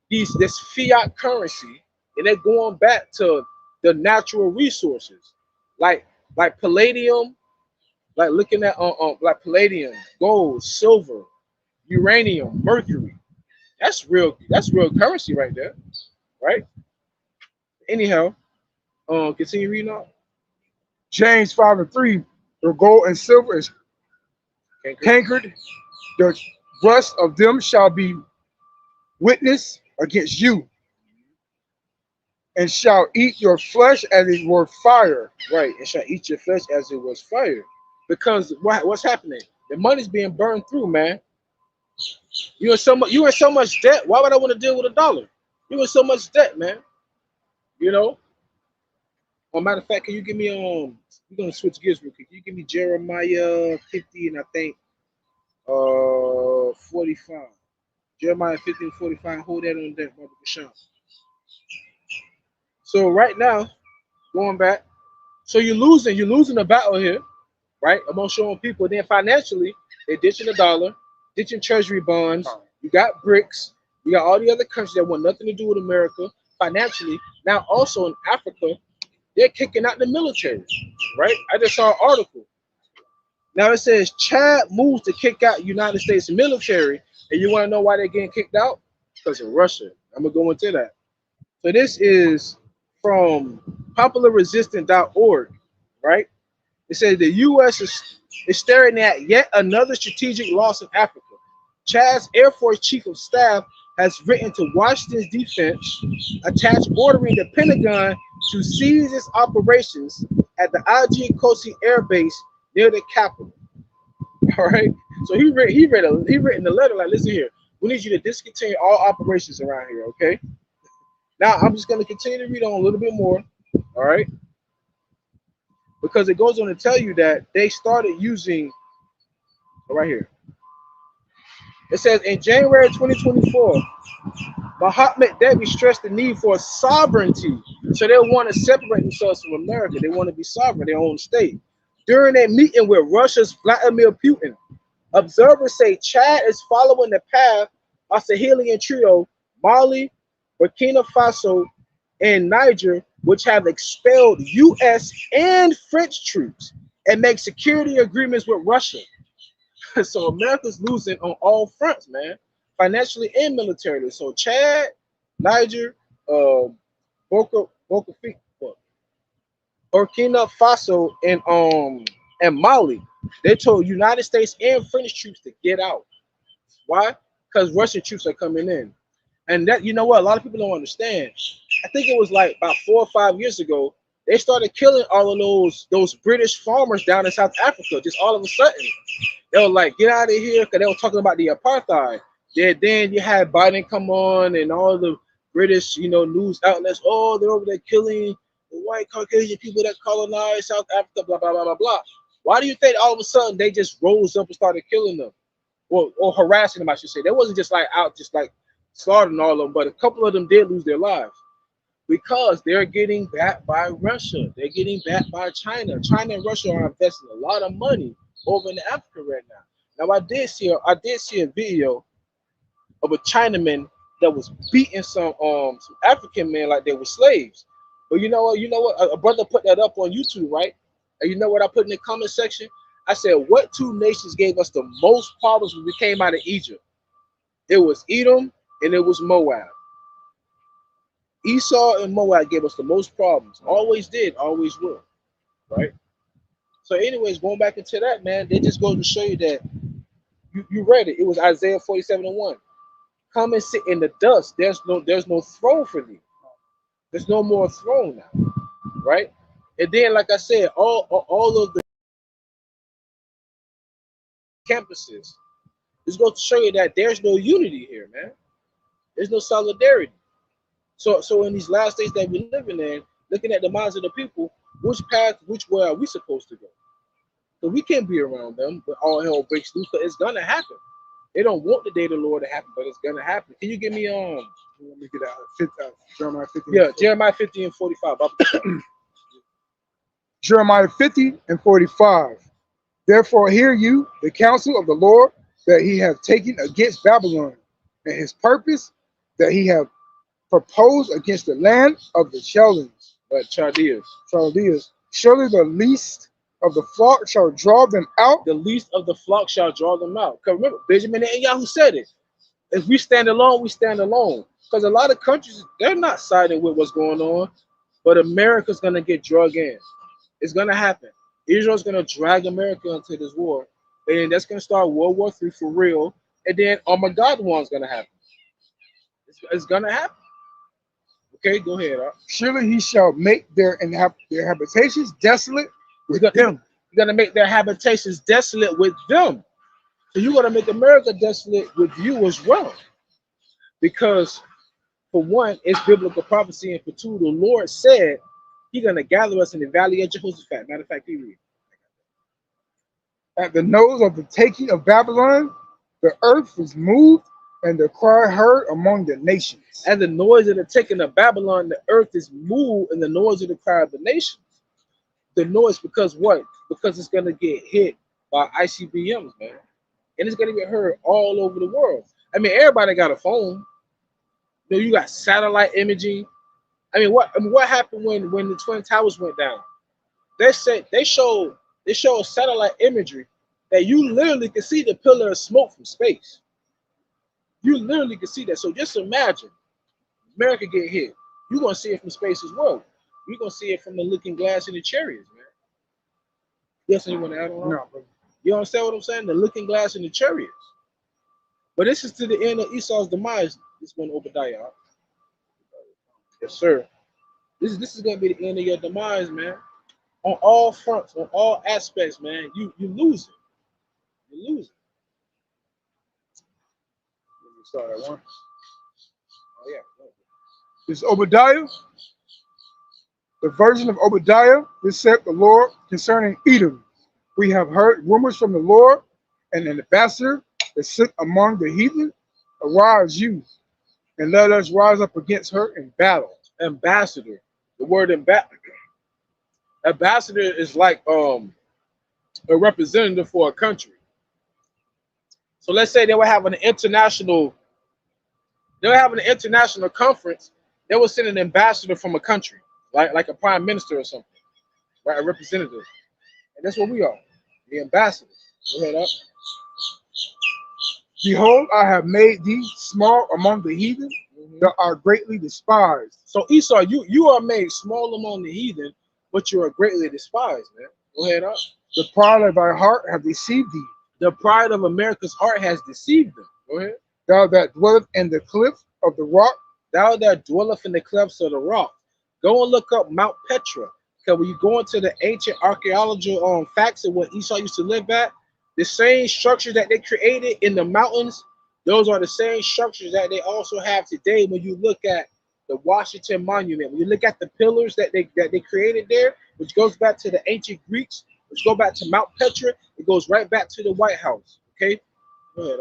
this fiat currency and they're going back to the natural resources, like palladium, like looking at like palladium, gold, silver, uranium, mercury. That's real currency right there, right? Anyhow, continue reading on. James 5:3. Your gold and silver is cankered. The rust of them shall be witness against you, and shall eat your flesh as it were fire. Right, and shall eat your flesh as it was fire. Because what's happening? The money's being burned through, man. You in so much debt. Why would I want to deal with a dollar? You in so much debt, man. You know. Matter of fact, can you give me we're gonna switch gears real quick. Can you give me Jeremiah 50 and I think 45. Jeremiah 50 and 45. Hold that on deck, Brother Basham. So right now, going back, so you're losing the battle here, right? I'm showing people. Then financially, they're ditching the dollar, ditching treasury bonds. You got BRICS. You got all the other countries that want nothing to do with America financially. Now also in Africa, they're kicking out the military, right? I just saw an article. Now it says Chad moves to kick out United States military, and you want to know why they're getting kicked out? Because of Russia. I'm gonna go into that. So this is from popularresistant.org, right? It says the U.S. is staring at yet another strategic loss in Africa. Chad's Air Force Chief of Staff has written to Washington's defense, attached ordering the Pentagon to cease its operations at the IG Kosi Air Base near the capital. All right. So he written the letter like, listen here, we need you to discontinue all operations around here. Okay. Now I'm just going to continue to read on a little bit more. All right. Because it goes on to tell you that they started using right here. It says in January 2024, Mahatma Devi stressed the need for sovereignty. So they want to separate themselves from America. They want to be sovereign, their own state. During a meeting with Russia's Vladimir Putin, observers say Chad is following the path of Sahelian trio, Mali, Burkina Faso, and Niger, which have expelled U.S. and French troops and make security agreements with Russia. So America's losing on all fronts, man, financially and militarily. So Chad, Niger, Burkina Faso, and Mali, they told United States and French troops to get out. Why? Because Russian troops are coming in. And that, you know what, a lot of people don't understand. I think it was like about 4 or 5 years ago, they started killing all of those British farmers down in South Africa. Just all of a sudden, they were like, get out of here, because they were talking about the apartheid. Then you had Biden come on and all the British, news outlets. Oh, they're over there killing the white Caucasian people that colonized South Africa, blah, blah, blah, blah, blah. Why do you think all of a sudden they just rose up and started killing them? Or harassing them, I should say. They wasn't just like out, just like slaughtering all of them, but a couple of them did lose their lives. Because they're getting backed by Russia. They're getting backed by China. China and Russia are investing a lot of money over in Africa right now. Now I did see a video of a Chinaman that was beating some African men like they were slaves. But you know what? A brother put that up on YouTube, right? And you know what I put in the comment section? I said, what two nations gave us the most problems when we came out of Egypt? It was Edom and it was Moab. Esau and Moab gave us the most problems. Always did, always will. Right? So anyways, going back into that, man, they just go to show you that you read it. It was Isaiah 47:1. Come and sit in the dust. There's no throne for thee. There's no more throne now. Right? And then, like I said, all of the campuses is going to show you that there's no unity here, man. There's no solidarity. So in these last days that we're living in, looking at the minds of the people, which way are we supposed to go? So we can't be around them, but all hell breaks loose. But it's gonna happen. They don't want the day of the Lord to happen, but it's gonna happen. Can you give me Let me get out Jeremiah 50. Yeah, Jeremiah 50 and 45. Jeremiah 50 and 45. Therefore hear you the counsel of the Lord that he hath taken against Babylon, and his purpose that he hath proposed against the land of the Chaldeans. Chaldeans. Surely the least of the flock shall draw them out. The least of the flock shall draw them out. Because remember, Benjamin Netanyahu said it. If we stand alone, we stand alone. Because a lot of countries, they're not siding with what's going on, but America's going to get dragged in. It's going to happen. Israel's going to drag America into this war, and that's going to start World War III for real, and then Armageddon's going to happen. It's going to happen. Okay, go ahead. Surely he shall make their habitations desolate with them. He's going to make their habitations desolate with them. So you're going to make America desolate with you as well. Because, for one, it's biblical prophecy, and for two, the Lord said he's going to gather us in the valley of Jehoshaphat. Matter of fact, period. At the nose of the taking of Babylon, the earth was moved, and the cry heard among the nations. At the noise of the taking of Babylon, the earth is moved, and the noise of the cry of the nations. The noise, because what? Because it's going to get hit by ICBMs, man. And it's going to get heard all over the world. I mean, everybody got a phone. You got satellite imaging. What happened when the Twin Towers went down? They said they showed satellite imagery that you literally can see the pillar of smoke from space. You literally can see that. So just imagine America get hit. You're gonna see it from space as well. You're gonna see it from the looking glass in the chariots, man. Yes, you want to add on? No, but You understand what I'm saying? The looking glass in the chariots. But this is to the end of Esau's demise. This one Obadiah. Yes, sir. This is gonna be the end of your demise, man. On all fronts, on all aspects, man. You lose it. You lose it. let me start that one. Oh yeah. This is Obadiah. The version of Obadiah, this said the Lord concerning Edom. We have heard rumors from the Lord, and an ambassador is sent among the heathen. Arise you, and let us rise up against her in battle. Ambassador. The word ambassador is like a representative for a country. So let's say they were having an international conference. They will send an ambassador from a country, like a prime minister or something, right? A representative. And that's what we are, the ambassadors. Go ahead up. Behold, I have made thee small among the heathen, thou art greatly despised. So Esau, you are made small among the heathen, but you are greatly despised, man. Go ahead up. The pride of thy heart have deceived thee. The pride of America's heart has deceived them. Go ahead. Thou that dwelleth in the cliff of the rock, Thou that dwelleth in the clefts of the rock. Go and look up Mount Petra. Because when you go into the ancient archaeological facts of what Esau used to live at, the same structures that they created in the mountains, those are the same structures that they also have today. When you look at the Washington Monument, when you look at the pillars that they created there, which goes back to the ancient Greeks, which go back to Mount Petra, it goes right back to the White House. Okay, go ahead.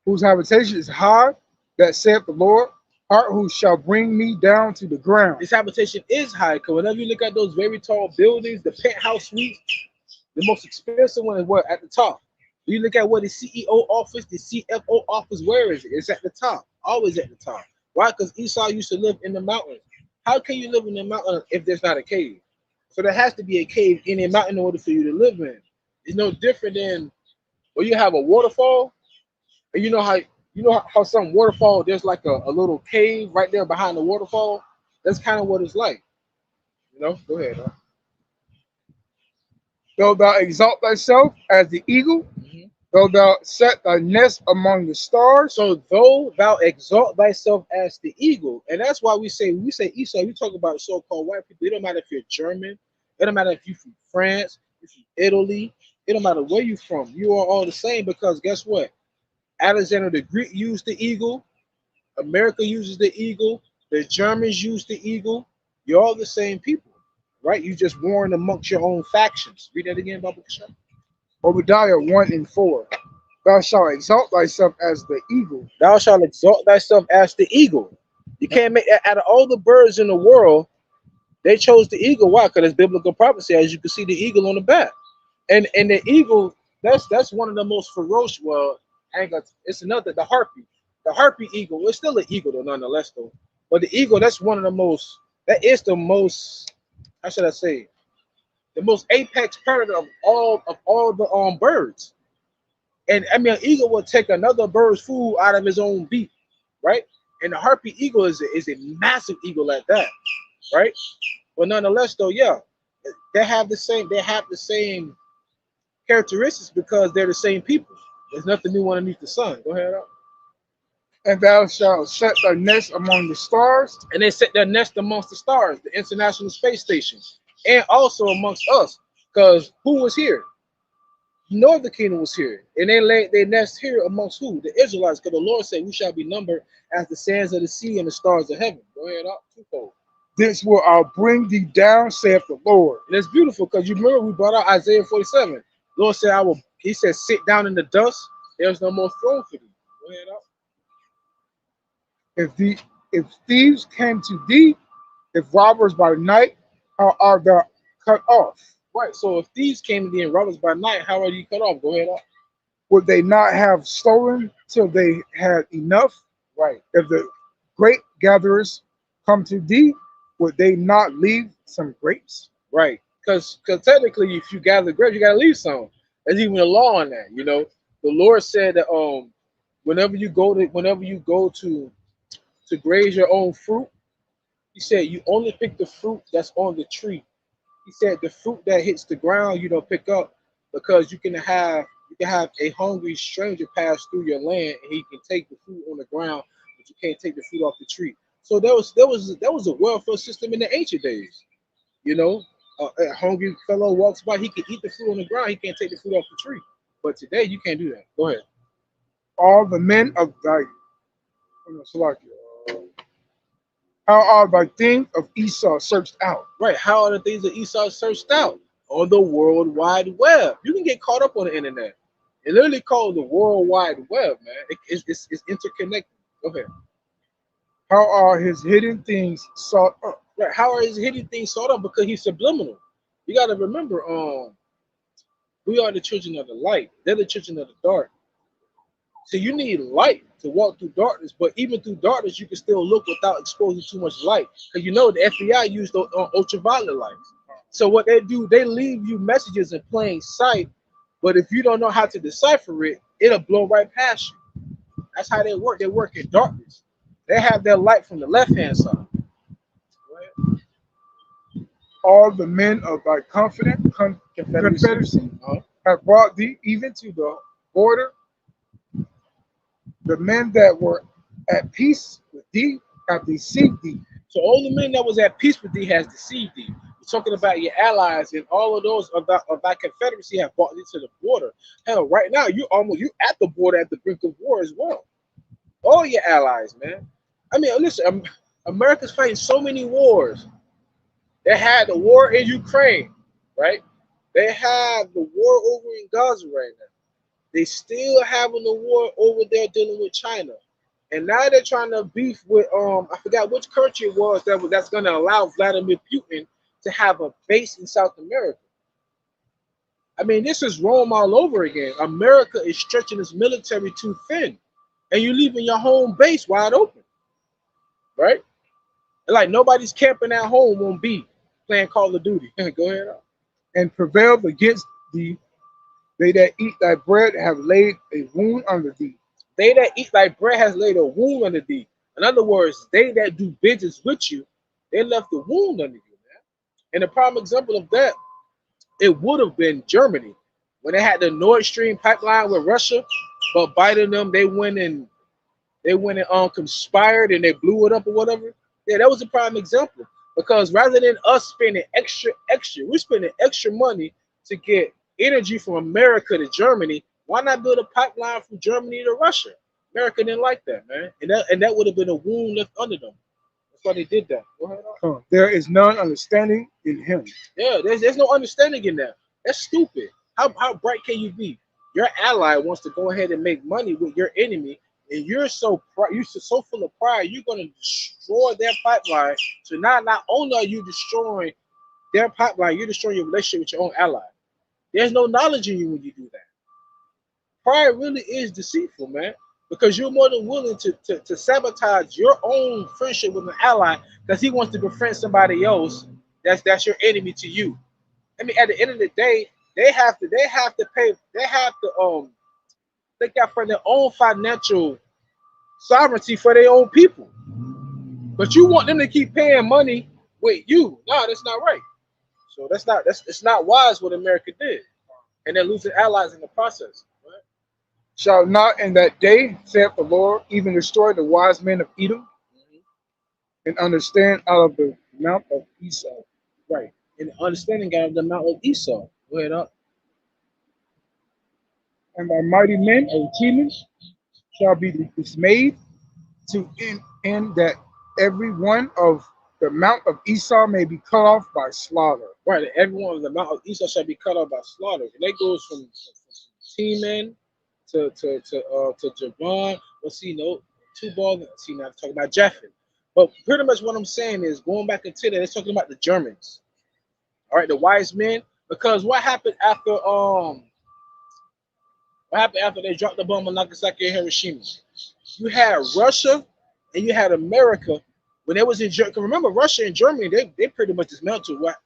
whose habitation is high, that saith the Lord, art who shall bring me down to the ground. This habitation is high, because whenever you look at those very tall buildings, the penthouse suites, the most expensive one is what at the top. You look at what the CEO office, the CFO office, where is it? It's at the top, always at the top. Why? Because Esau used to live in the mountains. How can you live in the mountain if there's not a cave? So there has to be a cave in a mountain in order for you to live in. It's no different than when you have a waterfall, and you know how some waterfall there's like a little cave right there behind the waterfall. That's kind of what it's like. You know, go ahead. Huh? Though thou exalt thyself as the eagle, though thou set thy nest among the stars. So though thou exalt thyself as the eagle, and that's why we say Esau, we talk about so-called white people. It don't matter if you're German, it don't matter if you're from France, if you're Italy, it don't matter where you're from. You are all the same, because guess what? Alexander the Greek used the eagle, America uses the eagle, the Germans use the eagle. You're all the same people, right? You just warring amongst your own factions. Read that again, Bible CashApp. Obadiah 1:4. Thou shalt exalt thyself as the eagle. Thou shalt exalt thyself as the eagle. You can't make out of all the birds in the world, they chose the eagle. Why? Because it's biblical prophecy. As you can see, the eagle on the back, and the eagle, that's one of the most ferocious. Well, it's another, the harpy eagle. It's still an eagle though, nonetheless though. But the eagle, that's one of the most. That is the most. How should I say? The most apex predator of all the birds. And I mean, an eagle will take another bird's food out of his own beak, right? And the harpy eagle is a massive eagle like that, right? But nonetheless, though, yeah, they have the same characteristics because they're the same people. There's nothing new underneath the sun. Go ahead up. And thou shalt set thy nest among the stars. And they set their nest amongst the stars, the International Space Station, and also amongst us, because who was here? Northern Kingdom was here, and they laid their nest here amongst who? The Israelites, because the Lord said, "We shall be numbered as the sands of the sea and the stars of heaven." Go ahead up, twofold. This will I bring thee down, saith the Lord. And it's beautiful because you remember we brought out Isaiah 47. The Lord said, He said, sit down in the dust. There's no more throne for thee. Go ahead up. If thieves came to thee, if robbers by night, how art thou cut off? Right. So if thieves came to thee and robbers by night, how are you cut off? Go ahead up. Would they not have stolen till they had enough? Right. If the great gatherers come to thee, would they not leave some grapes? Right. Because technically, if you gather grapes, you got to leave some. There's even a law on that. You know, the Lord said that whenever you go to graze your own fruit, He said you only pick the fruit that's on the tree. He said the fruit that hits the ground you don't pick up, because you can have a hungry stranger pass through your land and he can take the fruit on the ground, but you can't take the fruit off the tree. So there was a welfare system in the ancient days. You know, a hungry fellow walks by, he can eat the fruit on the ground, he can't take the fruit off the tree. But today you can't do that. Go ahead. All the men of thy, how are thy things of Esau searched out? Right. How are the things that Esau searched out? On the World Wide Web. You can get caught up on the internet. It literally called the World Wide Web, man. It's interconnected. Go ahead. How are his hidden things sought up? Right. How are his hidden things sought up? Because he's subliminal. You got to remember, we are the children of the light. They're the children of the dark. So you need light to walk through darkness, but even through darkness, you can still look without exposing too much light. Because you know the FBI used ultraviolet lights. So what they do, they leave you messages in plain sight, but if you don't know how to decipher it, it'll blow right past you. That's how they work. They work in darkness. They have their light from the left-hand side. Right? All the men of thy confederacy have brought thee even to the border. The men that were at peace with thee have deceived thee. So all the men that was at peace with thee has deceived thee. We're talking about your allies, and all of those of thy confederacy have brought thee to the border. Hell, right now you at the border, at the brink of war as well. All your allies, man. I mean, listen, America's fighting so many wars. They had the war in Ukraine, right? They have the war over in Gaza right now. They still having the war over there dealing with China. And now they're trying to beef with I forgot which country it was that's gonna allow Vladimir Putin to have a base in South America. I mean, this is Rome all over again. America is stretching its military too thin, and you're leaving your home base wide open, right? Like nobody's camping at home on B playing Call of Duty. Go ahead. And prevailed against thee. They that eat thy bread have laid a wound under thee. They that eat thy bread has laid a wound under thee. In other words, they that do business with you, they left a wound under you, man. And a prime example of that, it would have been Germany when they had the Nord Stream pipeline with Russia, but Biden them they went and conspired and they blew it up or whatever. Yeah, that was a prime example, because rather than us spending extra, we're spending extra money to get energy from America to Germany. Why not build a pipeline from Germany to Russia? America didn't like that, man, and that would have been a wound left under them. That's why they did that. Go ahead. There is none understanding in him. Yeah, there's no understanding in that. That's stupid. How bright can you be? Your ally wants to go ahead and make money with your enemy, and you're so full of pride, you're going to destroy their pipeline. So now, not only are you destroying their pipeline, you're destroying your relationship with your own ally. There's no knowledge in you when you do that. Pride really is deceitful, man, because you're more than willing to sabotage your own friendship with an ally because he wants to befriend somebody else that's your enemy to you. I mean, at the end of the day, they have to look out for their own financial sovereignty for their own people. But you want them to keep paying money with you. No, that's not right. So it's not wise what America did. And they're losing allies in the process. Right? Shall not in that day, saith the Lord, even destroy the wise men of Edom, and understand out of the mount of Esau. Right. And understanding out of the mount of Esau. Go ahead up. And thy mighty men of achievements shall be dismayed, to end that every one of the mount of Esau may be cut off by slaughter. Right, and every one of the mount of Esau shall be cut off by slaughter. And that goes from T-Men to Javon. Let's see, no, two balls. See, now I'm talking about Jeffin. But pretty much what I'm saying is going back into that, it's talking about the Germans. All right, the wise men. Because what happened after they dropped the bomb on Nagasaki and Hiroshima? You had Russia and you had America when they was in Germany, remember Russia and Germany, they pretty much dismantled what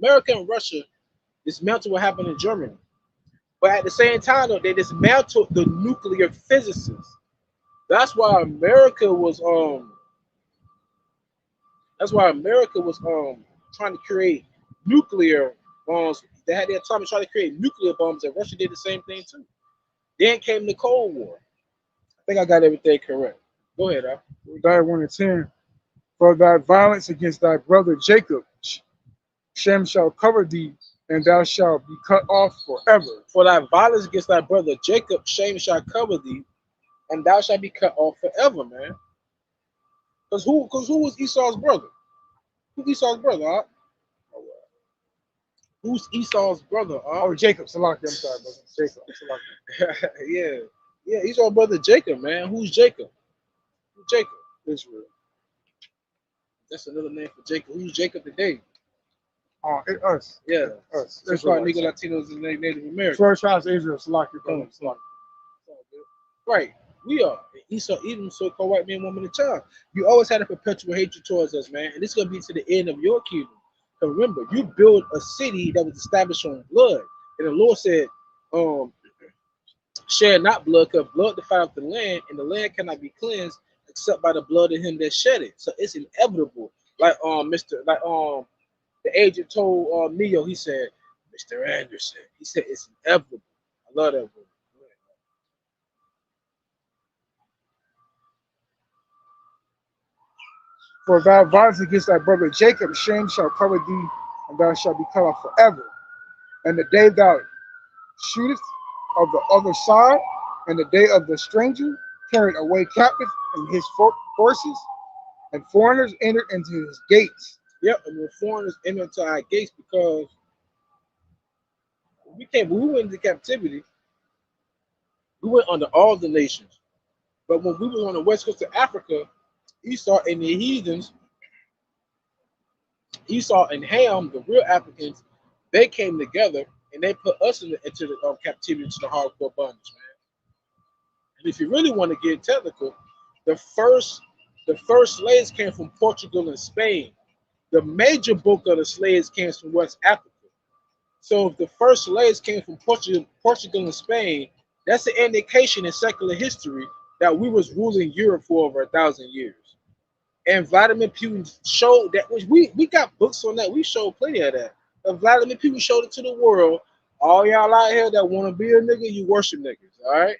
America and Russia dismantled what happened in Germany. But at the same time, though, they dismantled the nuclear physicists. That's why America was trying to create nuclear bombs. They had their time to try to create nuclear bombs, and Russia did the same thing too. Then came the Cold War. I think I got everything correct. Go ahead, Al. Obadiah 1 and 10. For thy violence against thy brother Jacob, Shem shall cover thee, and thou shalt be cut off forever. For thy violence against thy brother Jacob, shame shall cover thee, and thou shalt be cut off forever, man. Because who was Esau's brother? Who's Esau's brother, huh? Who's Esau's brother? Oh, Jacob. Salaki, I'm sorry, brother. Jacob. Salaki. Yeah, Esau's brother Jacob, man. Who's Jacob? Who's Jacob? Israel. That's another name for Jacob. Who's Jacob today? Us. Yeah, us. That's why nigga Latinos and Native Americans. 12 tribes of Israel. Salaki, brother. Salaki. Right. We are. Esau, Edom, so-called white man, woman, and child. You always had a perpetual hatred towards us, man. And it's going to be to the end of your kingdom. But remember, you built a city that was established on blood. And the Lord said, share not blood, because blood defileth the land, and the land cannot be cleansed except by the blood of him that shed it. So it's inevitable. Like the agent told Neo, he said, Mr. Anderson, he said it's inevitable. I love that word. For thy violence against thy brother Jacob, shame shall cover thee, and thou shalt be cut off forever. And the day thou shootest of the other side, and the day of the stranger carried away captive, and his forces and foreigners entered into his gates. Yep, and the foreigners entered into our gates, because when we went into captivity, we went under all the nations. But when we were on the west coast of Africa, Esau and the heathens, Esau and Ham, the real Africans, they came together and they put us into the captivity, into the hardcore bondage, man. And if you really want to get technical, the first slaves came from Portugal and Spain. The major bulk of the slaves came from West Africa. So if the first slaves came from Portugal and Spain, that's an indication in secular history that we was ruling Europe for over 1,000 years. And Vladimir Putin showed that, which we got books on that. We showed plenty of that. And Vladimir Putin showed it to the world. All y'all out here that want to be a nigga, you worship niggas, all right?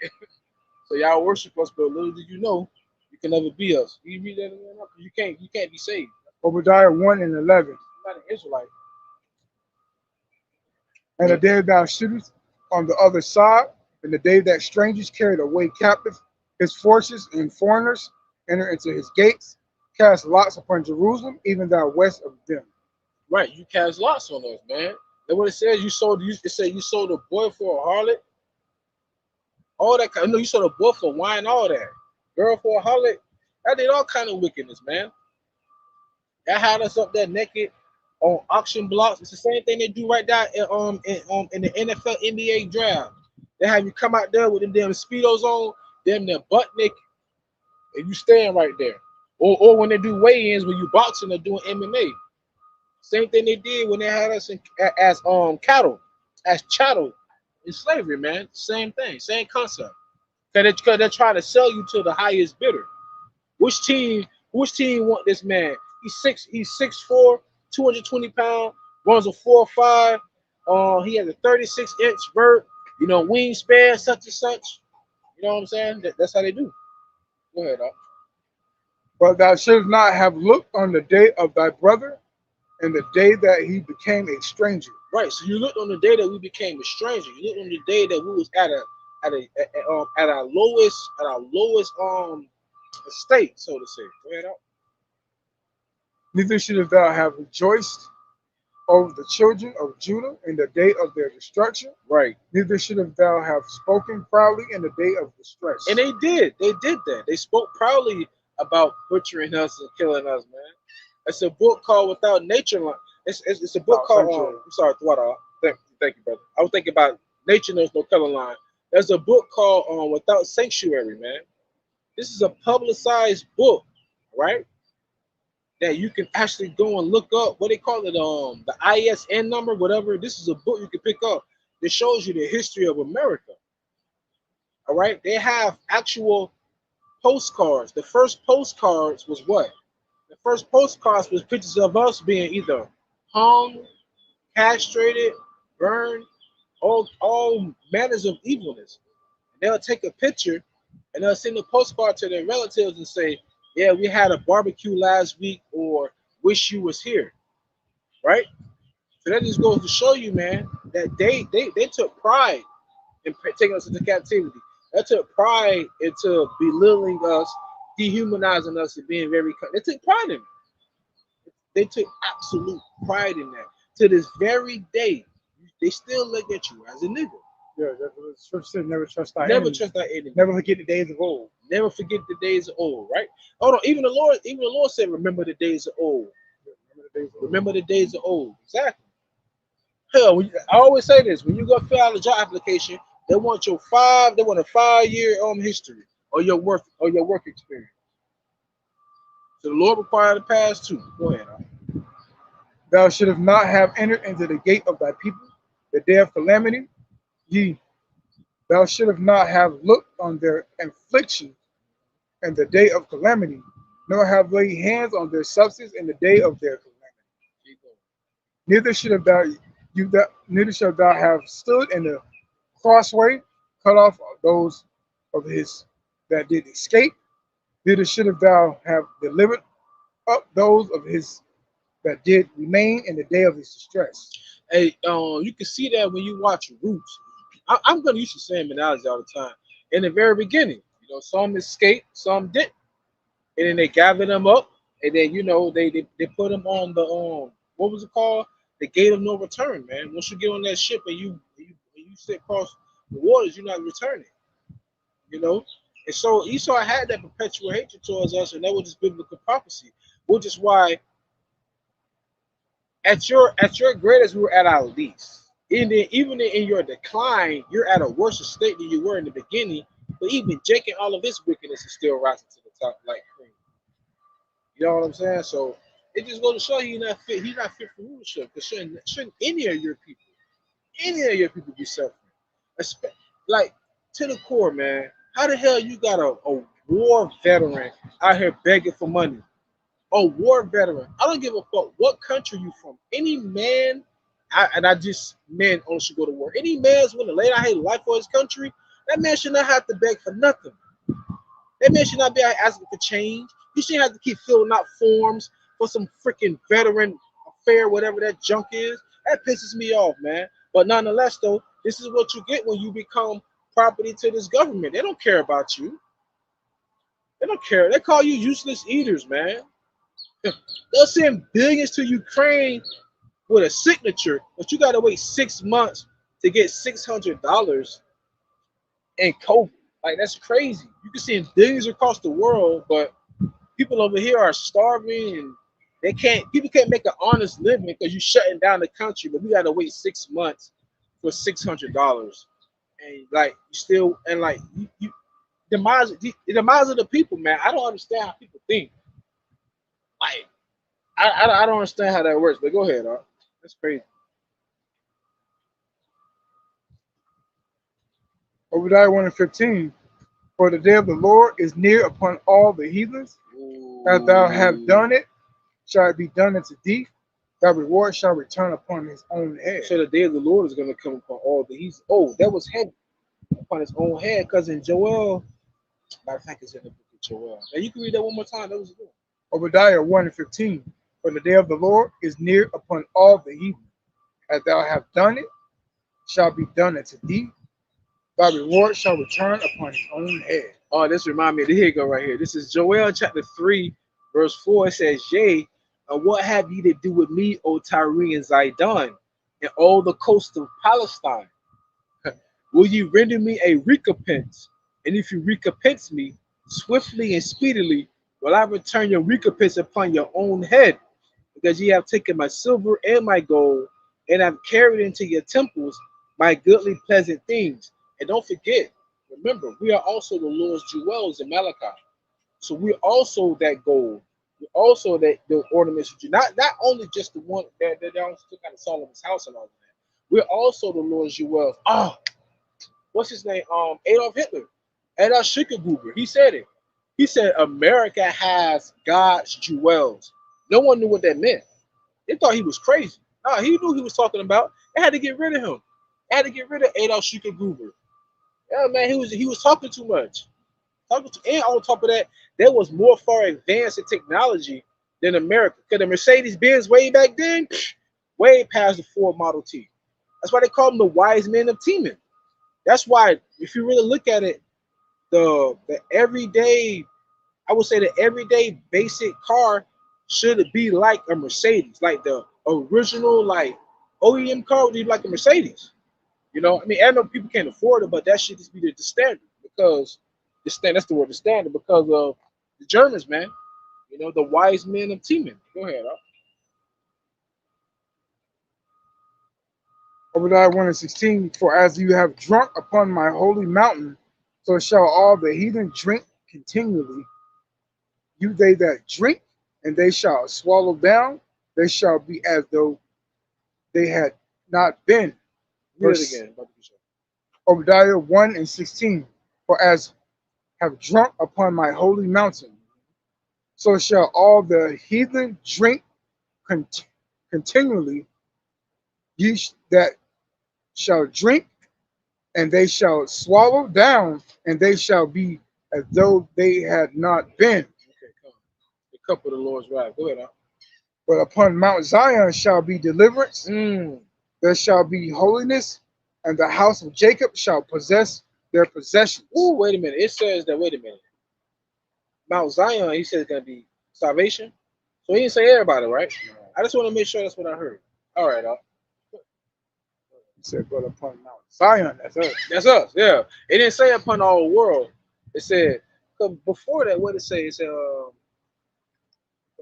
So y'all worship us, but little did you know, you can never be us. You read that in there? You can't be saved. Obadiah 1 and 11. You're not an Israelite. And the day thou shootest on the other side, and the day that strangers carried away captive, his forces and foreigners enter into his gates, cast lots upon Jerusalem, even thou west of them. Right, you cast lots on us, man. That's what it says. You sold a boy for a harlot. All that kind. No, you sold a boy for wine, all that. Girl for a harlot. That did all kind of wickedness, man. That had us up there naked on auction blocks. It's the same thing they do right there in the NFL NBA draft. They have you come out there with them damn Speedos on, them butt naked, and you stand right there. Or when they do weigh-ins, when you boxing or doing MMA. Same thing they did when they had us as chattel in slavery, man. Same thing, same concept. Because they're trying to sell you to the highest bidder. Which team want this man? He's 6'4", 220 pounds, runs a 4.5. He has a 36-inch vert, wingspan, such and such. You know what I'm saying? That's how they do. Go ahead, Doc. But thou shouldst not have looked on the day of thy brother, and the day that he became a stranger. Right. So you looked on the day that we became a stranger. You looked on the day that we was at our lowest estate, so to say. Go ahead, Doc. Neither shouldst thou have rejoiced over the children of Judah in the day of their destruction. Right. Neither shouldst thou have spoken proudly in the day of distress. And they did. They did that. They spoke proudly about butchering us and killing us, man. It's a book called Without Nature. It's a book called. I'm sorry, Thwada. Thank you, brother. I was thinking about Nature Knows No Color Line. There's a book called Without Sanctuary, man. This is a publicized book, right? That you can actually go and look up what they call it, the ISN number, whatever. This is a book you can pick up that shows you the history of America. All right, they have actual postcards. The first postcards was what? The first postcards was pictures of us being either hung, castrated, burned, all manners of evilness. And they'll take a picture and they'll send a postcard to their relatives and say, "Yeah, we had a barbecue last week," or "Wish you was here," right? So that just goes to show you, man, that they took pride in taking us into captivity. They took pride into belittling us, dehumanizing us, and being very. They took pride in it. They took absolute pride in that. To this very day, they still look at you as a nigga. Yeah, that's what the scripture said. Never trust thy Never enemy. trust thy enemy. Never forget the days of old. Never forget the days of old, right? Hold on, even the Lord said, "Remember the days of old." Remember the days of old. Exactly. Hell, I always say this: when you go fill out a job application, they want a 5-year history or your work experience. So the Lord required the past too. Go ahead. Huh? Thou shouldst not have entered into the gate of thy people the day of calamity. Thou shouldst not have looked on their affliction in the day of calamity, nor have laid hands on their substance in the day of their calamity. Neither shalt thou have stood in the crossway, cut off those of his that did escape. Neither shouldst thou have delivered up those of his that did remain in the day of his distress. Hey, you can see that when you watch Roots. I'm gonna use the same analogy all the time. In the very beginning, some escaped, some didn't, and then they gathered them up, and then they put them on the what was it called? The gate of no return, man. Once you get on that ship and you sit across the waters, you're not returning. And so Esau had that perpetual hatred towards us, and that was just biblical prophecy, which is why at your greatest we were at our least. Even in your decline, you're at a worse state than you were in the beginning. But even Jake and all of his wickedness is still rising to the top like cream. You know what I'm saying? So it just goes to show you he's not fit. He's not fit for rulership. Because shouldn't any of your people be suffering? Like to the core, man. How the hell you got a war veteran out here begging for money? A war veteran. I don't give a fuck what country you from. Any man, I just men only should go to war. Any man's willing to lay down his life for his country, that man should not have to beg for nothing. That man should not be asking for change. He shouldn't have to keep filling out forms for some freaking veteran affair, whatever that junk is. That pisses me off, man. But nonetheless, though, this is what you get when you become property to this government. They don't care about you. They don't care. They call you useless eaters, man. They'll send billions to Ukraine with a signature, but you gotta wait 6 months to get $600 in COVID. Like that's crazy. You can send billions across the world, but people over here are starving and people can't make an honest living because you're shutting down the country, but we gotta wait 6 months for $600. And like you still and like you demise the demise of the people, man. I don't understand how people think. Like I don't understand how that works, but go ahead, Art. That's crazy. Obadiah 1:15. For the day of the Lord is near upon all the heathens. As thou have done it, shall it be done unto thee. Thy reward shall return upon his own head. So the day of the Lord is going to come upon all the heathens. Oh, that was heavy upon his own head, because in Joel, matter of fact, it's in the book of Joel. Now you can read that one more time. That was good. Obadiah 1:15. For the day of the Lord is near upon all the heathen. As thou have done it, shall be done unto thee. Thy reward shall return upon his own head. Oh, this reminds me of the here you go right here. This is Joel chapter 3, verse 4. It says, Yea, and what have ye to do with me, O Tyre and Zidon, and all the coast of Palestine? Will you render me a recompense? And if you recompense me swiftly and speedily, will I return your recompense upon your own head? Because ye have taken my silver and my gold, and have carried into your temples my goodly pleasant things. And don't forget, remember, we are also the Lord's jewels in Malachi. So we're also that gold. Also, that the ornaments, not only just the one that they also took out of Solomon's house and all of that. We're also the Lord's jewels. Oh, what's his name? Adolf Hitler, Adolf Schickelgruber. He said it. He said America has God's jewels. No one knew what that meant. They thought he was crazy. No, he knew he was talking about. They had to get rid of him. They had to get rid of Adolf Schickelgruber. Yeah, man, he was talking too much. And on top of that, there was more far advanced in technology than America. Because the Mercedes Benz way back then, way past the Ford Model T. That's why they call them the wise men of Teman. That's why, if you really look at it, the everyday, I would say the everyday basic car should be like a Mercedes, like the original like OEM car would be like a Mercedes. You know, I mean, I know people can't afford it, but that should just be the standard because that's the word, the standard, because of the Germans, man. You know, the wise men of Teman. Go ahead, Obadiah 1 and 16, for as you have drunk upon my holy mountain, so shall all the heathen drink continually. You they that drink, and they shall swallow down, they shall be as though they had not been. Read it again. Obadiah 1 and 16, for as have drunk upon my holy mountain, so shall all the heathen drink continually. Ye that shall drink, and they shall swallow down, and they shall be as though they had not been. Okay, come. The cup of the Lord's wrath. Go ahead, But upon Mount Zion shall be deliverance, there shall be holiness, and the house of Jacob shall possess their possessions. Ooh, wait a minute. It says that, wait a minute. Mount Zion, he said it's going to be salvation. So he didn't say everybody, right? No. I just want to make sure that's what I heard. All right, He said, but upon Mount Zion, that's us. That's us, yeah. It didn't say upon all the world. It said, before that, what it say? It said,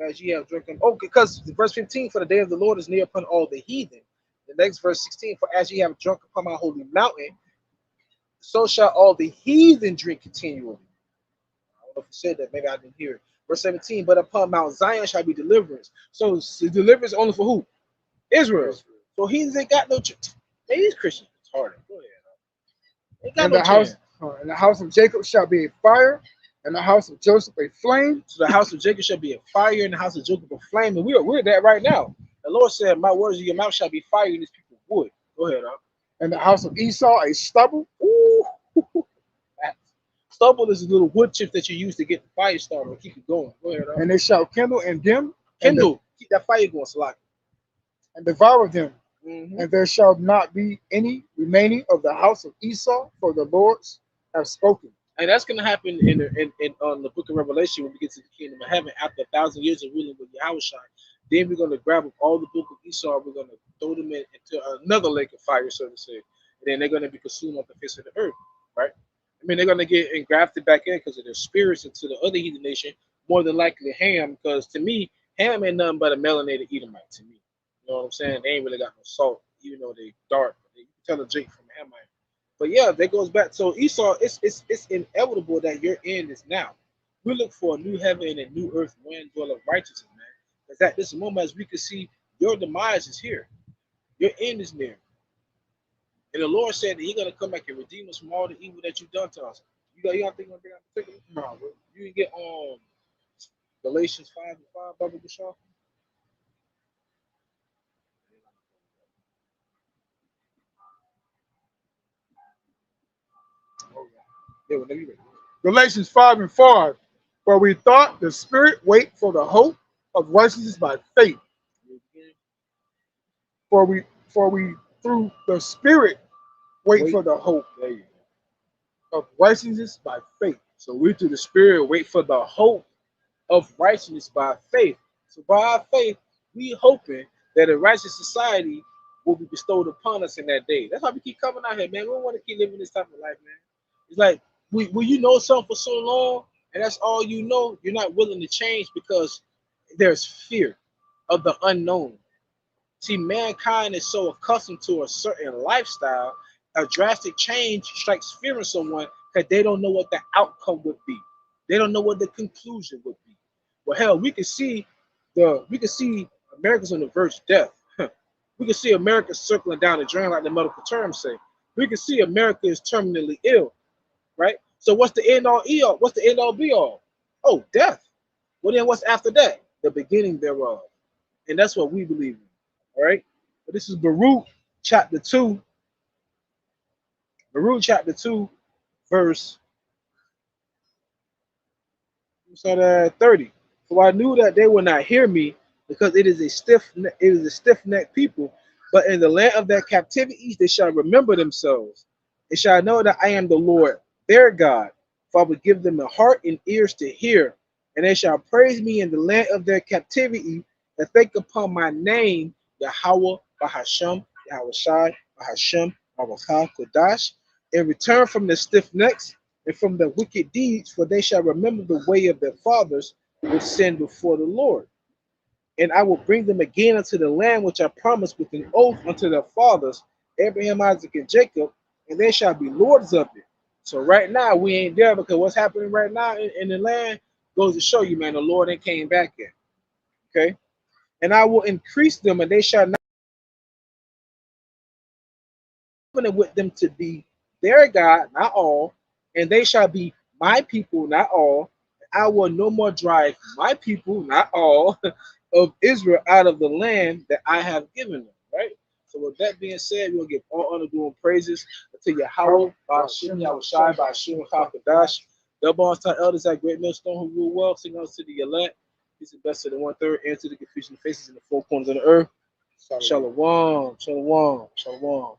as ye have drinking. Oh, because verse 15, for the day of the Lord is near upon all the heathen. The next verse 16, for as ye have drunk upon my holy mountain, so shall all the heathen drink continually. I don't know if it said that, maybe I didn't hear it. Verse 17, but upon Mount Zion shall be deliverance. So the deliverance only for who? Israel. So heathens ain't got no chance. Hey, these Christians are retarded. Go ahead. They got no chance. And the house of Jacob shall be a fire, and the house of Joseph a flame. So the house of Jacob shall be a fire, and the house of Jacob a flame. And we're that right now. The Lord said, my words of your mouth shall be fire, and these people wood. Go ahead, And the house of Esau a stubble. Ooh. Stubble is a little wood chip that you use to get the fire started and keep it going. Go ahead, And they shall kindle and dim. Kindle. Keep that fire going, Salaki. And devour them. And there shall not be any remaining of the house of Esau, for the Lord's have spoken. And that's going to happen in the book of Revelation when we get to the kingdom of heaven after 1,000 years of ruling with YAHAWASHI. Then we're going to grab up all the book of Esau. We're going to throw them into another lake of fire, so to say. And then they're going to be consumed off the face of the earth, right? I mean, they're going to get engrafted back in because of their spirits into the other heathen nation, more than likely Ham, because to me, Ham ain't nothing but a melanated Edomite to me. You know what I'm saying? They ain't really got no salt, even though they dark. You can tell a Jake from Hamite. But yeah, that goes back. So Esau, it's inevitable that your end is now. We look for a new heaven and a new earth, when dwell of righteousness, man. Because at this moment, as we can see, your demise is here. Your end is near. And the Lord said that He's gonna come back and redeem us from all the evil that you've done to us. You got think I'm bring out particular? No, bro. You can get Galatians 5:5, Baba Bashar. Galatians 5:5. For we thought the spirit wait for the hope of righteousness by faith. For we through the spirit wait for the hope of righteousness by faith. So we through the spirit wait for the hope of righteousness by faith. So by our faith, we hoping that a righteous society will be bestowed upon us in that day. That's why we keep coming out here, man. We don't want to keep living this type of life, man. It's like when you know something for so long and that's all you know, you're not willing to change because there's fear of the unknown. See, mankind is so accustomed to a certain lifestyle, a drastic change strikes fear in someone because they don't know what the outcome would be. They don't know what the conclusion would be. Well, hell, we can see America's on the verge of death. We can see America circling down the drain, like the medical terms say. We can see America is terminally ill, right? So what's the end all all? What's the end all be all? Oh, death. Well, then what's after that? The beginning thereof. And that's what we believe in. All right. But this is Baruch chapter 2. Baruch chapter 2, verse 30. For I knew that they would not hear me, because it is a stiff-necked people. But in the land of their captivity they shall remember themselves, and shall know that I am the Lord their God. For I will give them a heart and ears to hear, and they shall praise me in the land of their captivity, and think upon my name, Yahawah, Bahasham, Yahawashi, Bahasham, RAWACHAA, QADASH, and return from their stiff necks and from their wicked deeds, for they shall remember the way of their fathers, which sinned before the Lord. And I will bring them again unto the land which I promised with an oath unto their fathers, Abraham, Isaac, and Jacob, and they shall be lords of it. So right now we ain't there, because what's happening right now in the land goes to show you, man, the Lord ain't came back yet. Okay? And I will increase them, and they shall not covenant with them to be their God, not all, and they shall be my people, not all. I will no more drive my people, not all, of Israel out of the land that I have given them. Right? So with that being said, we'll give all honor, glory, and praises to Yahawah, Bashim, Yahawashi, Bashim, QADASH. Double on time elders at Great Millstone who rule well, sing out to the elect. He's the best of the 1/3, and to the confusion faces in the four corners of the earth. Shalom, shalom, shalom.